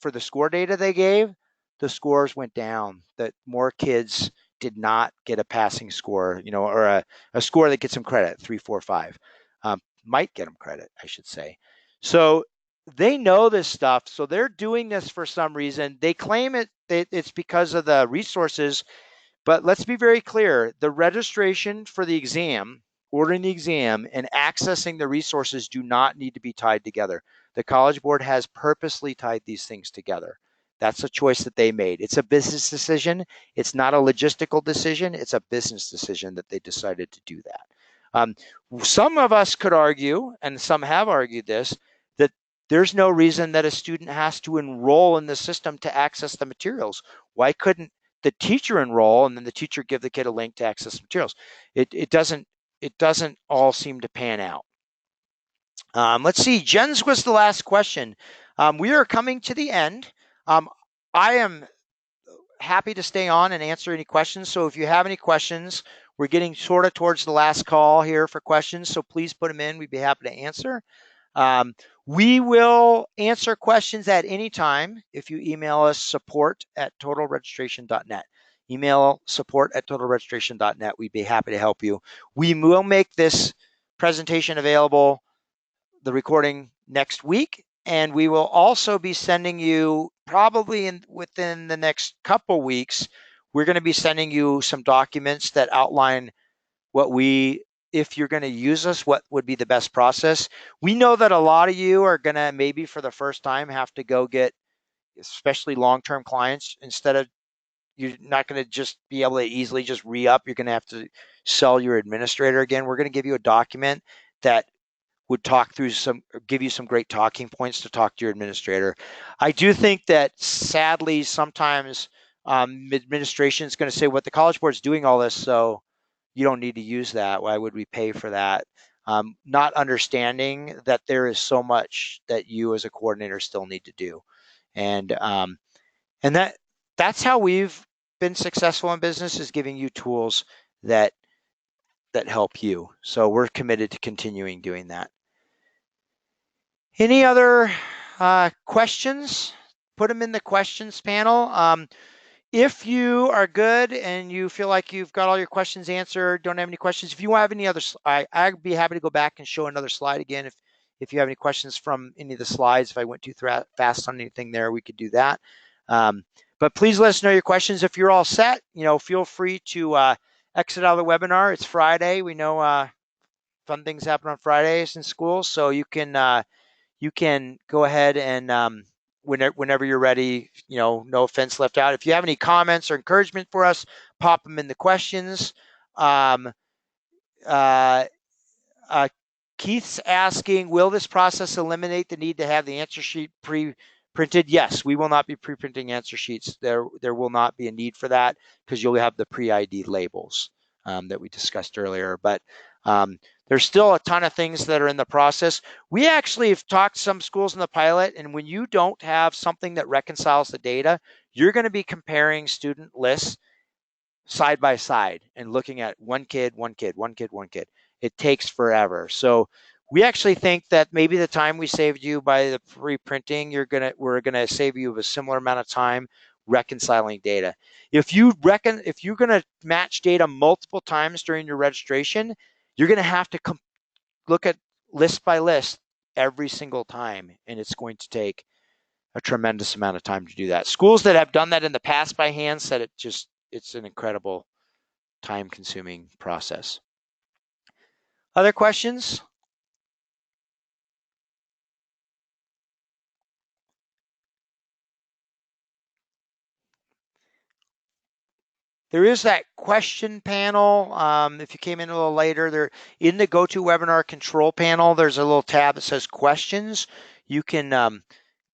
for the score data they gave, the scores went down. That more kids did not get a passing score, or a score that gets them credit, 3, 4, 5. Might get them credit, I should say. So they know this stuff. So they're doing this for some reason. They claim it's because of the resources, but let's be very clear. The registration for the exam, ordering the exam, and accessing the resources do not need to be tied together. The College Board has purposely tied these things together. That's a choice that they made. It's a business decision. It's not a logistical decision. It's a business decision that they decided to do that. Some of us could argue, and some have argued this, that there's no reason that a student has to enroll in the system to access the materials. Why couldn't the teacher enroll, and then the teacher give the kid a link to access materials. It doesn't all seem to pan out. Let's see. Jen's was the last question. We are coming to the end. I am happy to stay on and answer any questions. So if you have any questions, we're getting sort of towards the last call here for questions. So please put them in. We'd be happy to answer. We will answer questions at any time if you email us support@totalregistration.net. Email support@totalregistration.net. We'd be happy to help you. We will make this presentation available, the recording, next week, and we will also be sending you probably within the next couple weeks. We're going to be sending you some documents that outline if you're going to use us, what would be the best process. We know that a lot of you are going to maybe for the first time have to go get, especially long-term clients, instead of, you're not going to just be able to easily just re-up. You're going to have to sell your administrator again. We're going to give you a document that would give you some great talking points to talk to your administrator. I do think that sadly sometimes administration is going to say, what, the College Board's doing all this, so you don't need to use that. Why would we pay for that? Not understanding that there is so much that you as a coordinator still need to do. And that's how we've been successful in business, is giving you tools that help you. So we're committed to continuing doing that. Any other questions? Put them in the questions panel. If you are good and you feel like you've got all your questions answered, don't have any questions, if you have any other, I'd be happy to go back and show another slide again. If you have any questions from any of the slides, if I went too fast on anything there, we could do that. But please let us know your questions. If you're all set, feel free to exit out of the webinar. It's Friday. We know fun things happen on Fridays in school, so you can go ahead and whenever you're ready, no offense left out. If you have any comments or encouragement for us, pop them in the questions. Keith's asking, will this process eliminate the need to have the answer sheet pre-printed? Yes, we will not be pre-printing answer sheets. There will not be a need for that, because you'll have the pre-ID labels that we discussed earlier. But there's still a ton of things that are in the process. We actually have talked to some schools in the pilot, and when you don't have something that reconciles the data, you're going to be comparing student lists side by side and looking at one kid. It takes forever. So we actually think that maybe the time we saved you by the pre-printing, we're gonna save you a similar amount of time reconciling data. If you're gonna match data multiple times during your registration, you're gonna have to look at list by list every single time, and it's going to take a tremendous amount of time to do that. Schools that have done that in the past by hand said it's an incredible time-consuming process. Other questions? There is that question panel. If you came in a little later, there in the GoToWebinar control panel, there's a little tab that says questions. You can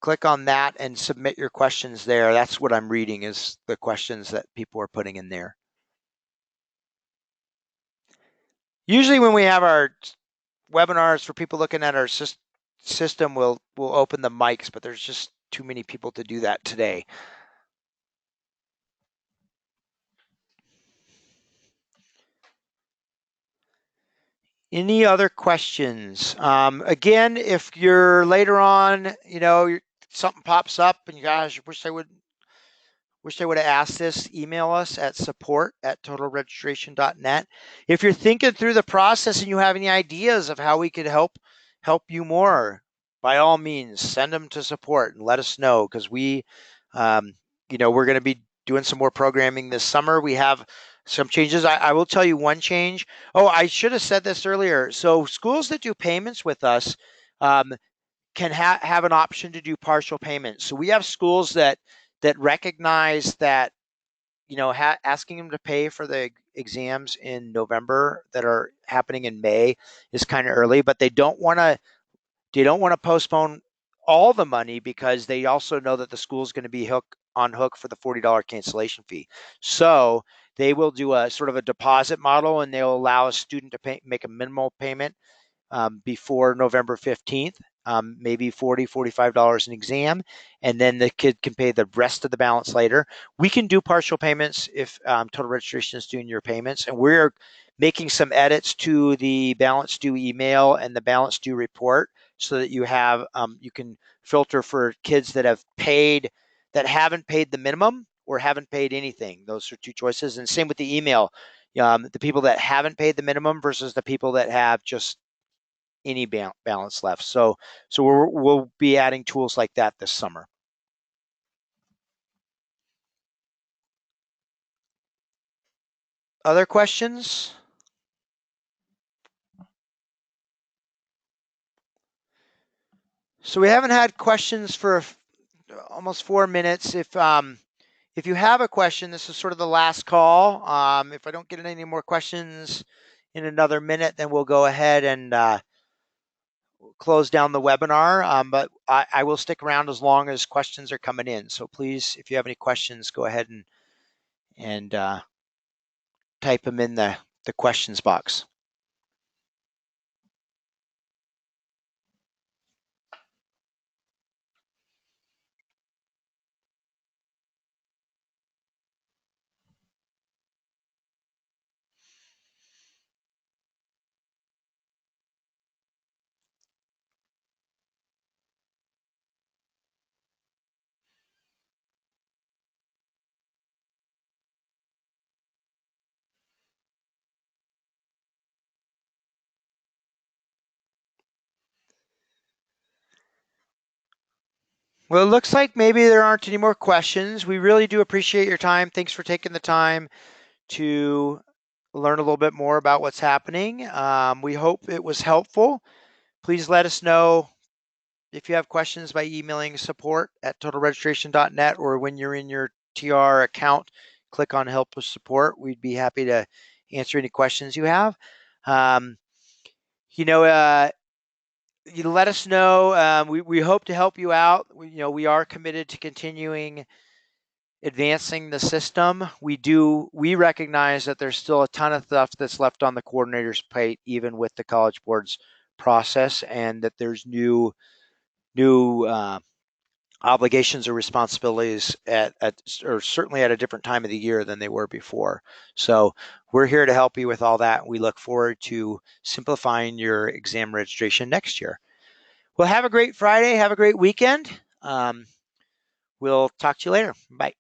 click on that and submit your questions there. That's what I'm reading, is the questions that people are putting in there. Usually when we have our webinars for people looking at our system, we'll open the mics, but there's just too many people to do that today. Any other questions? Again, if you're later on, something pops up and you guys wish I would have asked this, email us at support@totalregistration.net. If you're thinking through the process and you have any ideas of how we could help you more, by all means, send them to support and let us know, because we're going to be doing some more programming this summer. We have some changes. I will tell you one change. Oh, I should have said this earlier. So schools that do payments with us can have an option to do partial payments. So we have schools that recognize that, asking them to pay for the exams in November that are happening in May is kind of early, but they don't want to postpone all the money, because they also know that the school is going to be hooked on hook for the $40 cancellation fee. So they will do a sort of a deposit model, and they'll allow a student to make a minimal payment before November 15th, maybe $45 an exam, and then the kid can pay the rest of the balance later. We can do partial payments if Total Registration is doing your payments, and we're making some edits to the balance due email and the balance due report so that you can filter for kids that haven't paid the minimum or haven't paid anything. Those are two choices, and same with the email. The people that haven't paid the minimum versus the people that have just any balance left. So we'll be adding tools like that this summer. Other questions? So we haven't had questions for almost 4 minutes. If you have a question, this is sort of the last call. If I don't get any more questions in another minute, then we'll go ahead and close down the webinar. But I will stick around as long as questions are coming in. So please, if you have any questions, go ahead and type them in the questions box. Well, it looks like maybe there aren't any more questions. We really do appreciate your time. Thanks for taking the time to learn a little bit more about what's happening. We hope it was helpful. Please let us know if you have questions by emailing support@totalregistration.net, or when you're in your TR account, click on help with support. We'd be happy to answer any questions you have. You let us know. We hope to help you out. We are committed to continuing advancing the system. We recognize that there's still a ton of stuff that's left on the coordinator's plate, even with the College Board's process, and that there's new obligations or responsibilities or certainly at a different time of the year than they were before. So we're here to help you with all that. We look forward to simplifying your exam registration next year. Well, have a great Friday. Have a great weekend. We'll talk to you later. Bye.